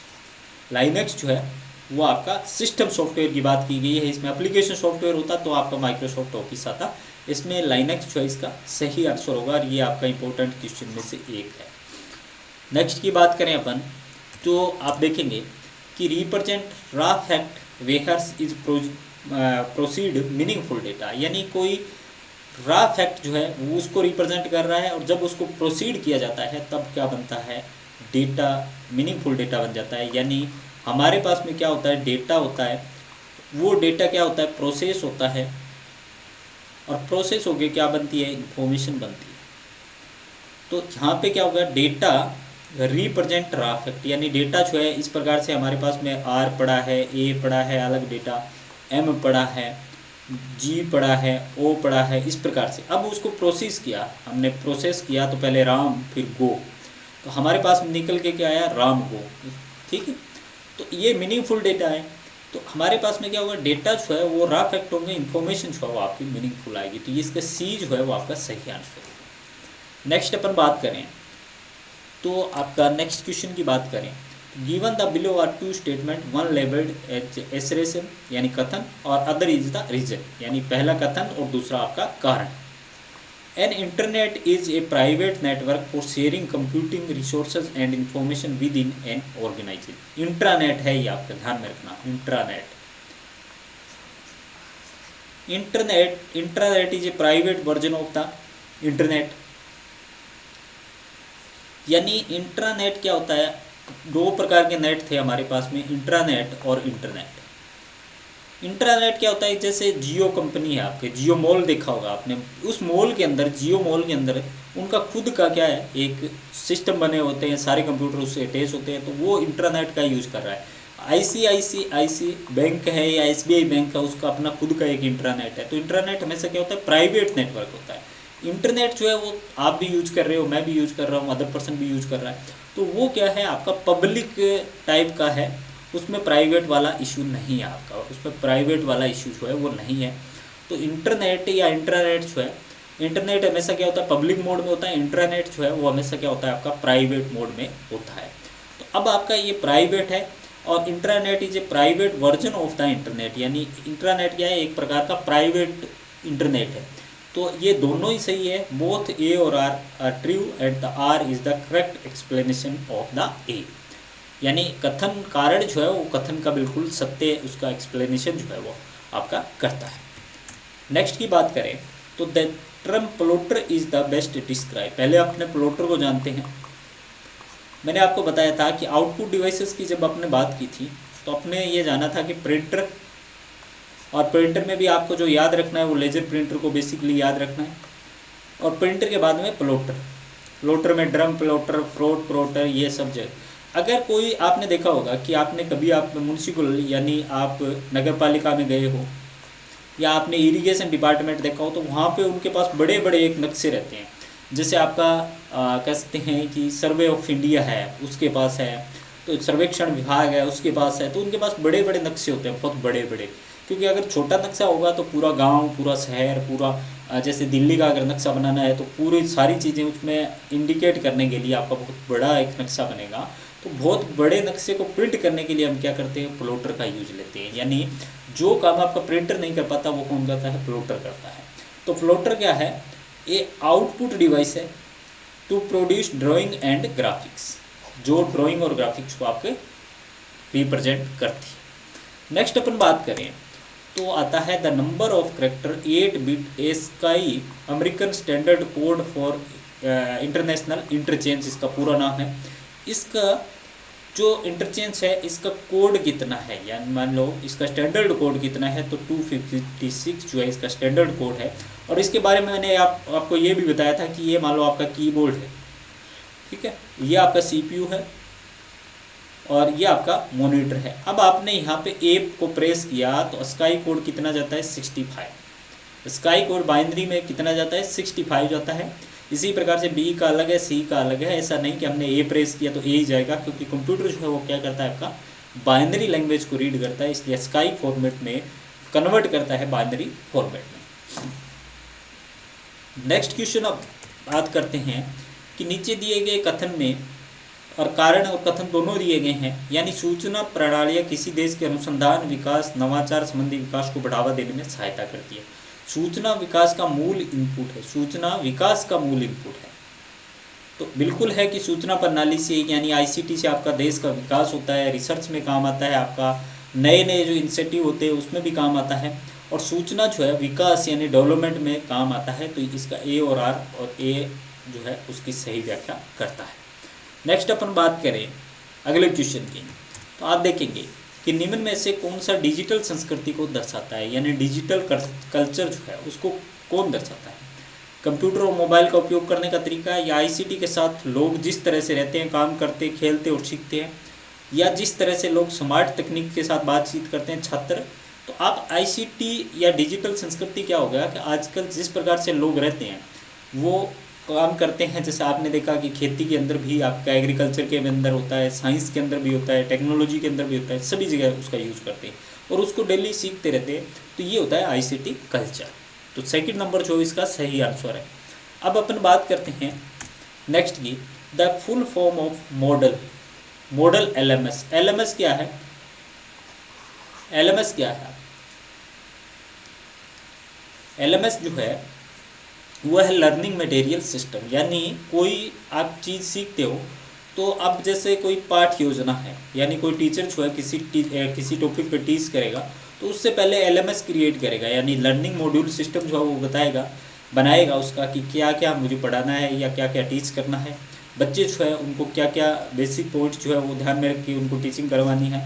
लाइनक्स जो है वो आपका सिस्टम सॉफ्टवेयर की बात की गई है, इसमें एप्लीकेशन सॉफ्टवेयर होता तो आपका माइक्रोसॉफ्ट ऑफिस आता। इसमें लाइनक्स जो है इसका सही आंसर होगा, और ये आपका इंपॉर्टेंट क्वेश्चन में से एक है। नेक्स्ट की बात करें अपन, तो आप देखेंगे कि represent raw fact whereas is proceed meaningful data, यानी कोई रॉ फैक्ट जो है वो उसको रिप्रेजेंट कर रहा है, और जब उसको प्रोसीड किया जाता है तब क्या बनता है, डेटा मीनिंगफुल डेटा बन जाता है। यानी हमारे पास में क्या होता है, डेटा होता है, वो डेटा क्या होता है, प्रोसेस होता है, और प्रोसेस होके क्या बनती है, इंफॉर्मेशन बनती है। तो यहाँ पे क्या होगा, डेटा रिप्रेजेंट रॉ फैक्ट, यानी डेटा जो है इस प्रकार से हमारे पास में R पड़ा है, A पड़ा है अलग डेटा, M पड़ा है, G पड़ा है, O पड़ा है, इस प्रकार से। अब उसको प्रोसेस किया हमने, प्रोसेस किया तो पहले राम फिर गो, तो हमारे पास निकल के क्या आया, राम गो। ठीक है, तो ये मीनिंगफुल डेटा है। तो हमारे पास में क्या होगा, डेटा जो है वो रा फैक्ट होंगे, इन्फॉर्मेशन जो है वो आपकी मीनिंगफुल आएगी। तो ये इसका सी जो है वो आपका सही आंसर होगा। नेक्स्ट अपन बात करें तो आपका नेक्स्ट क्वेश्चन की बात करें, given the below are two statement, one labelled as assertion यानी कथन और अदर इज द रीजन यानी पहला कथन और दूसरा आपका कारण। An internet is a private network for sharing computing resources and information within an organisation. Intranet है ये, आपका ध्यान में रखना, intranet. Intranet is a private version of the internet. यानी इंट्रानेट क्या होता है, दो प्रकार के नेट थे हमारे पास में, इंट्रानेट और इंटरनेट। इंट्रानेट क्या होता है, जैसे जियो कंपनी है, आपके जियो मॉल देखा होगा आपने, उस मॉल के अंदर, जियो मॉल के अंदर उनका खुद का क्या है, एक सिस्टम बने होते हैं, सारे कंप्यूटर उससे अटैच होते हैं, तो वो इंट्रानेट का यूज़ कर रहा है। आईसीआईसीआई बैंक है या एसबीआई बैंक है, उसका अपना खुद का एक इंट्रानेट है। तो इंट्रानेट हमेशा क्या होता है, प्राइवेट नेटवर्क होता है। इंटरनेट जो है वो आप भी यूज कर रहे हो, मैं भी यूज कर रहा हूँ, अदर पर्सन भी यूज कर रहा है, तो वो क्या है आपका पब्लिक टाइप का है, उसमें प्राइवेट वाला इशू नहीं है आपका, उसमें प्राइवेट वाला इशू जो है वो नहीं है। तो इंटरनेट या इंट्रानेट जो है, इंटरनेट हमेशा क्या होता है, पब्लिक मोड में होता है, इंट्रानेट जो है वो हमेशा क्या होता है आपका, प्राइवेट मोड में होता है। तो अब आपका ये प्राइवेट है और intranet is a private version of the internet, यानी इंट्रानेट क्या है, एक प्रकार का प्राइवेट इंटरनेट है। तो ये दोनों ही सही है, बोथ ए और R are true and the R is the correct explanation of the A. यानी कथन कारण जो है वो कथन का बिल्कुल सत्य, उसका एक्सप्लेनेशन जो है वो आपका करता है। नेक्स्ट की बात करें तो the term plotter is the best describe. पहले अपने प्लॉटर को जानते हैं। मैंने आपको बताया था कि आउटपुट डिवाइसेस की जब आपने बात की थी तो आपने ये जाना था कि प्रिंटर, और प्रिंटर में भी आपको जो याद रखना है वो लेजर प्रिंटर को बेसिकली याद रखना है, और प्रिंटर के बाद में प्लॉटर, प्लॉटर में ड्रम प्लॉटर, फ्लोट प्लॉटर, ये सब जगह। अगर कोई आपने देखा होगा कि आपने कभी आप म्यूनसिपल यानी आप नगर पालिका में गए हो या आपने इरिगेशन डिपार्टमेंट देखा हो, तो वहाँ पे उनके पास बड़े बड़े एक नक्शे रहते हैं। जैसे आपका कह सकते हैं कि सर्वे ऑफ इंडिया है उसके पास है, तो सर्वेक्षण विभाग है उसके पास है, तो उनके पास बड़े बड़े नक्शे होते हैं, बहुत बड़े बड़े। क्योंकि अगर छोटा नक्शा होगा तो पूरा गांव, पूरा शहर, पूरा जैसे दिल्ली का अगर नक्शा बनाना है तो पूरी सारी चीज़ें उसमें इंडिकेट करने के लिए आपका बहुत बड़ा एक नक्शा बनेगा। तो बहुत बड़े नक्शे को प्रिंट करने के लिए हम क्या करते हैं, प्लॉटर का यूज लेते हैं। यानी जो काम आपका प्रिंटर नहीं कर पाता वो कौन करता है, प्लॉटर करता है। तो प्लॉटर क्या है, ये आउटपुट डिवाइस है to produce drawing and graphics, जो ड्राइंग और ग्राफिक्स को आपके रिप्रेजेंट करती है। नेक्स्ट अपन बात करें तो आता है the number of character 8 bit ASCII American standard code for international interchange, इसका पूरा नाम है। इसका जो इंटरचेंज है इसका कोड कितना है, यानी मान लो इसका स्टैंडर्ड कोड कितना है, तो 256 जो है इसका स्टैंडर्ड कोड है। और इसके बारे में मैंने आपको ये भी बताया था कि ये मान लो आपका कीबोर्ड है, ठीक है, ये आपका सीपीयू है और ये आपका मॉनिटर है। अब आपने यहाँ पे ऐप को प्रेस किया तो स्काई कोड कितना जाता है, 65। स्काई कोड बाइनरी में कितना जाता है, 65 जाता है। इसी प्रकार से बी का अलग है, सी का अलग है। ऐसा नहीं कि हमने ए प्रेस किया तो ए ही जाएगा, क्योंकि कंप्यूटर जो है वो क्या करता है, आपका बाइनरी लैंग्वेज को रीड करता है, इसलिए स्काई फॉर्मेट में कन्वर्ट करता है बाइनरी फॉर्मेट में। नेक्स्ट क्वेश्चन अब बात करते हैं कि नीचे दिए गए कथन में और कारण और कथन दोनों दिए गए हैं, यानी सूचना प्रणालियाँ किसी देश के अनुसंधान, विकास, नवाचार संबंधी विकास को बढ़ावा देने में सहायता करती है। सूचना विकास का मूल इनपुट है, सूचना विकास का मूल इनपुट है। तो बिल्कुल है कि सूचना प्रणाली से यानी आईसीटी से आपका देश का विकास होता है, रिसर्च में काम आता है, आपका नए नए जो इनिशिएटिव होते हैं उसमें भी काम आता है, और सूचना जो है विकास यानी डेवलपमेंट में काम आता है। तो इसका ए और आर और ए जो है उसकी सही व्याख्या करता है। नेक्स्ट अपन बात करें अगले क्वेश्चन की, तो आप देखेंगे कि निम्न में से कौन सा डिजिटल संस्कृति को दर्शाता है, यानी डिजिटल कल्चर जो है उसको कौन दर्शाता है। कंप्यूटर और मोबाइल का उपयोग करने का तरीका, या आईसीटी के साथ लोग जिस तरह से रहते हैं, काम करते, खेलते और सीखते हैं, या जिस तरह से लोग स्मार्ट तकनीक के साथ बातचीत करते हैं छात्र। तो आप आईसीटी या डिजिटल संस्कृति क्या हो गया कि आजकल जिस प्रकार से लोग रहते हैं वो काम करते हैं। जैसे आपने देखा कि खेती के अंदर भी आपका, एग्रीकल्चर के अंदर होता है, साइंस के अंदर भी होता है, टेक्नोलॉजी के अंदर भी होता है, सभी जगह उसका यूज़ करते हैं और उसको डेली सीखते रहते हैं। तो ये होता है ICT कल्चर। तो सेकंड नंबर जो इसका सही आंसर है। अब अपन बात करते हैं नेक्स्ट की, the full form of model. Model LMS। LMS क्या है? LMS क्या है? LMS जो है वो है लर्निंग मटेरियल सिस्टम। यानी कोई आप चीज़ सीखते हो तो अब जैसे कोई पाठ योजना है, यानी कोई टीचर जो है किसी टॉपिक पे टीच करेगा तो उससे पहले LMS क्रिएट करेगा, यानी लर्निंग मॉड्यूल सिस्टम जो है वो बनाएगा उसका कि क्या क्या मुझे पढ़ाना है या क्या क्या टीच करना है। बच्चे जो है उनको क्या क्या बेसिक पॉइंट्स जो है वो ध्यान में रख के उनको टीचिंग करवानी है,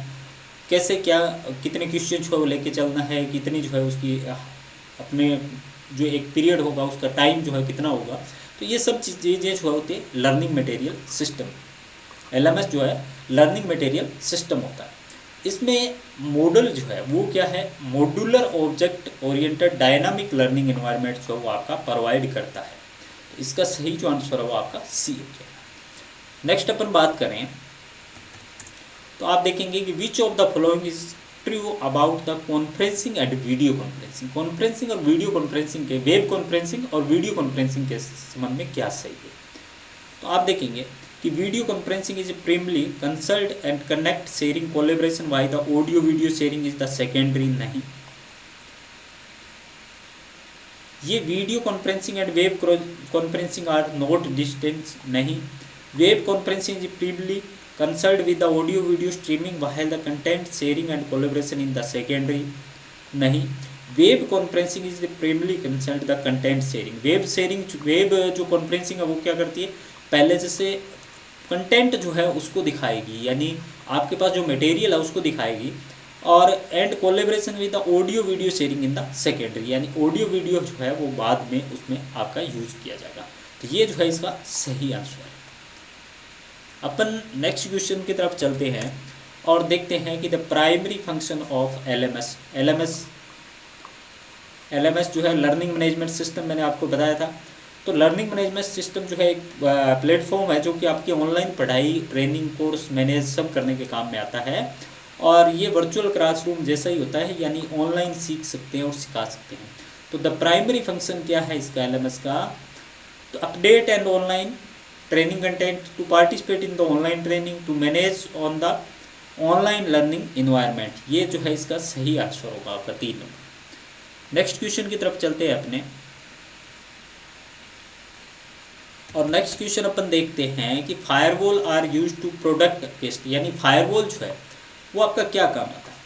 कैसे क्या कितने क्वेश्चन जो है वो लेके चलना है, कितनी जो है उसकी अपने जो एक पीरियड होगा उसका टाइम जो है कितना होगा। तो ये सब चीज़ें जो होती है लर्निंग मटेरियल सिस्टम। LMS जो है लर्निंग मटेरियल सिस्टम होता है। इसमें मॉडल जो है वो क्या है? Modular object oriented dynamic learning environment जो है वो आपका प्रोवाइड करता है। तो इसका सही जो आंसर है वो आपका C हो जाएगा। नेक्स्ट अपन बात करें तो आप देखेंगे कि which of the following is true about the conferencing and video conferencing. Conferencing और वीडियो कॉन्फ्रेंसिंग के, वेब कॉन्फ्रेंसिंग और वीडियो कॉन्फ्रेंसिंग के संबंध में क्या सही है? तो आप देखेंगे कि video conferencing is primarily consult and connect sharing collaboration, why the audio video sharing is the secondary. नहीं, ये video conferencing and web conferencing are not distance. नहीं, web conferencing is primarily consult with the audio video streaming while the content sharing and collaboration in the secondary। नहीं, web conferencing is primary concern the content sharing. Web जो conferencing है वो क्या करती है? पहले जैसे कंटेंट जो है उसको दिखाएगी, यानी आपके पास जो मटेरियल है उसको दिखाएगी, और and collaboration with the audio video sharing in the secondary, यानी ऑडियो वीडियो जो है वो बाद में उसमें आपका यूज किया जाएगा। तो ये जो है इसका सही आंसर है। अपन नेक्स्ट क्वेश्चन की तरफ चलते हैं और देखते हैं कि the primary function of LMS। LMS जो है लर्निंग मैनेजमेंट सिस्टम, मैंने आपको बताया था। तो लर्निंग मैनेजमेंट सिस्टम जो है एक प्लेटफॉर्म है जो कि आपकी ऑनलाइन पढ़ाई, ट्रेनिंग, कोर्स मैनेज सब करने के काम में आता है, और ये वर्चुअल क्लासरूम जैसा ही होता है, यानी ऑनलाइन सीख सकते हैं और सिखा सकते हैं। तो द प्राइमरी फंक्शन क्या है इसका LMS का? तो update and online training content, to participate in the online training, to manage on the online learning environment. ये जो है इसका सही आंसर होगा आपका 3 नंबर। नेक्स्ट क्वेश्चन की तरफ चलते हैं अपने, और नेक्स्ट क्वेश्चन अपन देखते हैं कि firewall are use to product test, यानी फायरवॉल जो है वो आपका क्या काम आता है?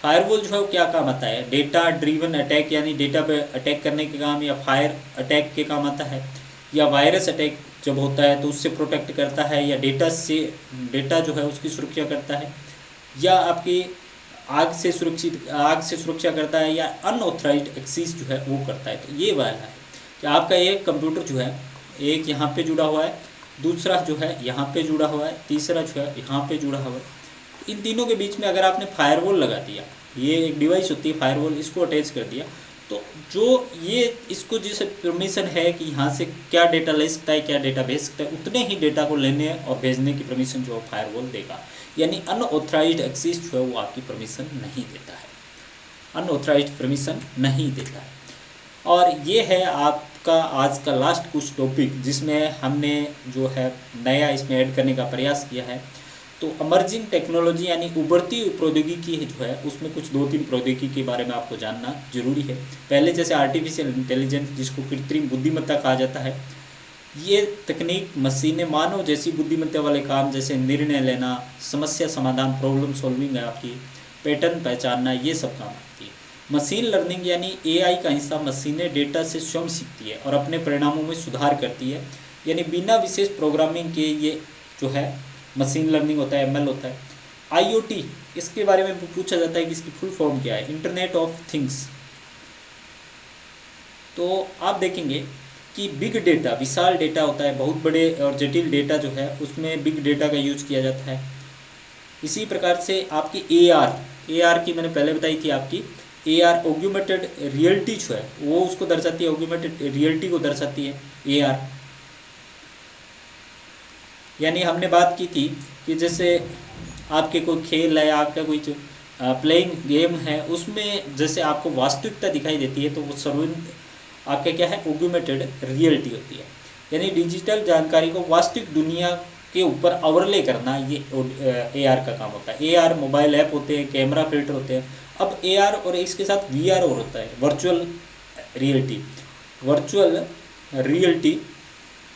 फायरवॉल जो है वो क्या काम आता है? डेटा ड्रीवन अटैक, यानी डेटा पे अटैक करने के काम, या फायर अटैक के काम आता है, या वायरस अटैक जब होता है तो उससे प्रोटेक्ट करता है, या डेटा जो है उसकी सुरक्षा करता है, या आपकी आग से सुरक्षा करता है, या अनऑथराइज्ड एक्सेस जो है वो करता है। तो ये वाला है कि आपका एक कंप्यूटर जो है एक यहाँ पे जुड़ा हुआ है, दूसरा जो है यहाँ पे जुड़ा हुआ है, तीसरा जो है यहाँ पे जुड़ा हुआ है। इन तीनों के बीच में अगर आपने फायरवॉल लगा दिया, ये एक डिवाइस होती है फायरवॉल, इसको अटैच कर दिया, तो जो ये इसको जैसे परमिशन है कि यहाँ से क्या डेटा ले सकता है, क्या डेटा भेज सकता है, उतने ही डेटा को लेने और भेजने की परमिशन जो फायरवॉल देगा। यानी अनऑथराइज्ड एक्सेस जो है वो आपकी परमिशन नहीं देता है, अनऑथराइज्ड परमिशन नहीं देता है। और ये है आपका आज का लास्ट कुछ टॉपिक, जिसमें हमने जो है नया इसमें ऐड करने का प्रयास किया है। तो अमर्जिंग टेक्नोलॉजी यानी उभरती प्रौद्योगिकी जो है उसमें कुछ 2-3 प्रौद्योगिकी के बारे में आपको जानना जरूरी है। पहले जैसे आर्टिफिशियल इंटेलिजेंस, जिसको कृत्रिम बुद्धिमत्ता कहा जाता है, ये तकनीक मशीनें मानव जैसी बुद्धिमत्ता वाले काम जैसे निर्णय लेना, समस्या समाधान, प्रॉब्लम सॉल्विंग है आपकी, पैटर्न पहचानना, ये सब काम आती है। मशीन लर्निंग यानी AI का हिस्सा मशीनें डेटा से स्वयं सीखती है और अपने परिणामों में सुधार करती है, यानी बिना विशेष प्रोग्रामिंग के ये जो है मशीन लर्निंग होता है, ML होता है। IoT, इसके बारे में पूछा जाता है कि इसकी फुल फॉर्म क्या है? Internet of things. तो आप देखेंगे कि बिग डेटा, विशाल डेटा होता है, बहुत बड़े और जटिल डेटा जो है उसमें बिग डेटा का यूज किया जाता है। इसी प्रकार से आपकी AR की मैंने पहले बताई थी आपकी ए आर ऑग्यूमेंटेड रियलिटी जो है वो उसको दर्शाती है, ऑग्यूमेंटेड रियलिटी को दर्शाती है ए आर। यानी हमने बात की थी कि जैसे आपके कोई खेल है, आपका कोई जो प्लेइंग गेम है, उसमें जैसे आपको वास्तविकता दिखाई देती है तो वो सर्व आपका क्या है, ऑग्यूमेंटेड रियलिटी होती है। यानी डिजिटल जानकारी को वास्तविक दुनिया के ऊपर ओवरले करना, ये ए आर का काम होता है। ए आर मोबाइल ऐप होते हैं, कैमरा फिल्टर होते हैं। अब ए आर और इसके साथ वी आर और होता है, virtual reality. Virtual reality,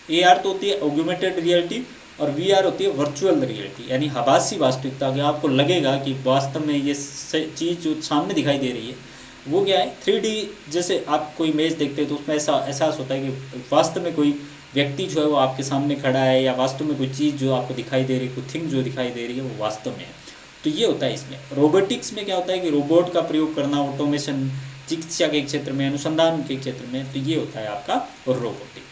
A R तो होती है ऑग्यूमेंटेड रियलिटी और वी आर होती है वर्चुअल रियलिटी, यानी आभासी वास्तविकता। कि आपको लगेगा कि वास्तव में ये चीज़ जो सामने दिखाई दे रही है वो क्या है, 3D। जैसे आप कोई इमेज देखते हैं तो उसमें ऐसा एहसास होता है कि वास्तव में कोई व्यक्ति जो है वो आपके सामने खड़ा है, या वास्तव में कोई चीज़ जो आपको दिखाई दे रही है, कोई थिंग जो दिखाई दे रही है वो वास्तव में है। तो ये होता है इसमें। रोबोटिक्स में क्या होता है कि रोबोट का प्रयोग करना, ऑटोमेशन, चिकित्सा के क्षेत्र में, अनुसंधान के क्षेत्र में, तो ये होता है आपका रोबोटिक।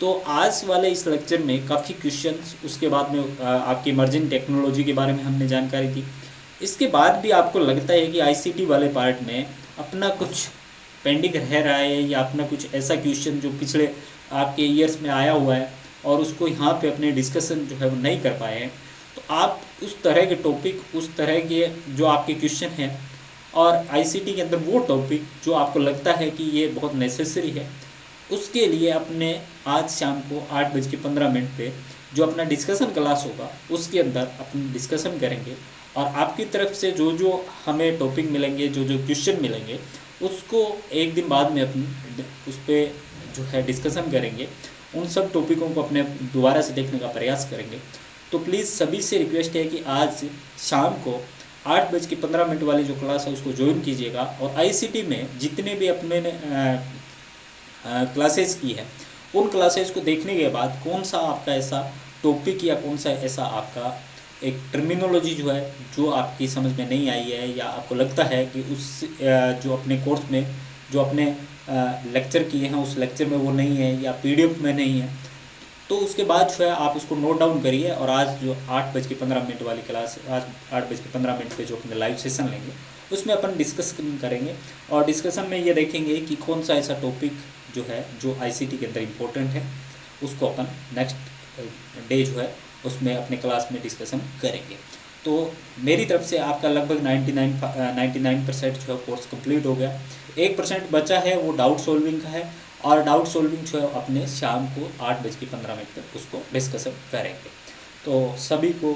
तो आज वाले इस लेक्चर में काफ़ी क्वेश्चंस, उसके बाद में आपकी इमर्जिंग टेक्नोलॉजी के बारे में हमने जानकारी दी। इसके बाद भी आपको लगता है कि आईसीटी वाले पार्ट में अपना कुछ पेंडिंग रह रहा है, या अपना कुछ ऐसा क्वेश्चन जो पिछले आपके ईयर्स में आया हुआ है और उसको यहाँ पे अपने डिस्कशन जो है वो नहीं कर पाए हैं, तो आप उस तरह के टॉपिक, उस तरह के जो आपके क्वेश्चन हैं, और आईसीटी के अंदर वो टॉपिक जो आपको लगता है कि ये बहुत नेसेसरी है, उसके लिए अपने आज शाम को 8:15 पे जो अपना डिस्कशन क्लास होगा उसके अंदर अपन डिस्कशन करेंगे। और आपकी तरफ से जो जो हमें टॉपिक मिलेंगे, जो जो क्वेश्चन मिलेंगे, उसको एक दिन बाद में अपन उस पर जो है डिस्कशन करेंगे। उन सब टॉपिकों को अपने दोबारा से देखने का प्रयास करेंगे। तो प्लीज़ सभी से रिक्वेस्ट है कि आज शाम को 8:15 वाली जो क्लास है उसको ज्वाइन कीजिएगा। और आईसीटी में जितने भी अपने क्लासेस की है, उन क्लासेस को देखने के बाद कौन सा आपका ऐसा टॉपिक या कौन सा ऐसा आपका एक टर्मिनोलॉजी जो है जो आपकी समझ में नहीं आई है, या आपको लगता है कि उस जो अपने कोर्स में जो अपने लेक्चर किए हैं उस लेक्चर में वो नहीं है, या पीडीएफ में नहीं है, तो उसके बाद जो है आप उसको नोट डाउन करिए। और आज जो 8:15 वाली क्लास, आज 8:15 पे जो अपने लाइव सेशन लेंगे उसमें अपन डिस्कशन करेंगे। और डिस्कशन में ये देखेंगे कि कौन सा ऐसा टॉपिक जो है जो आईसीटी के अंदर इम्पोर्टेंट है, उसको अपन नेक्स्ट डे जो है उसमें अपने क्लास में डिस्कशन करेंगे। तो मेरी तरफ से आपका लगभग 99% जो है कोर्स कंप्लीट हो गया। 1% बचा है, वो डाउट सॉल्विंग का है। और डाउट सॉल्विंग जो है अपने शाम को 8:15 पर उसको डिस्कशन करेंगे। तो सभी को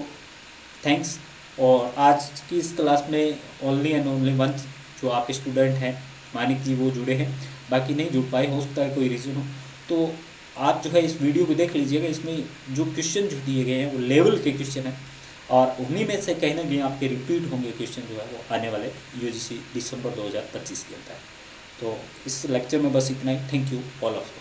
थैंक्स। और आज की इस क्लास में ओनली एंड ओनली वन जो आपके स्टूडेंट हैं, मानिक जी, वो जुड़े हैं। बाकी नहीं जुड़ पाए, हो सकता है कोई रीज़न हो। तो आप जो है इस वीडियो को देख लीजिएगा। इसमें जो क्वेश्चन जो दिए गए हैं वो लेवल के क्वेश्चन हैं, और उन्हीं में से कहीं ना कहीं आपके रिपीट होंगे क्वेश्चन जो है वो आने वाले यूजीसी दिसंबर 2025 के अंदर। तो इस लेक्चर में बस इतना ही। Thank you all of you.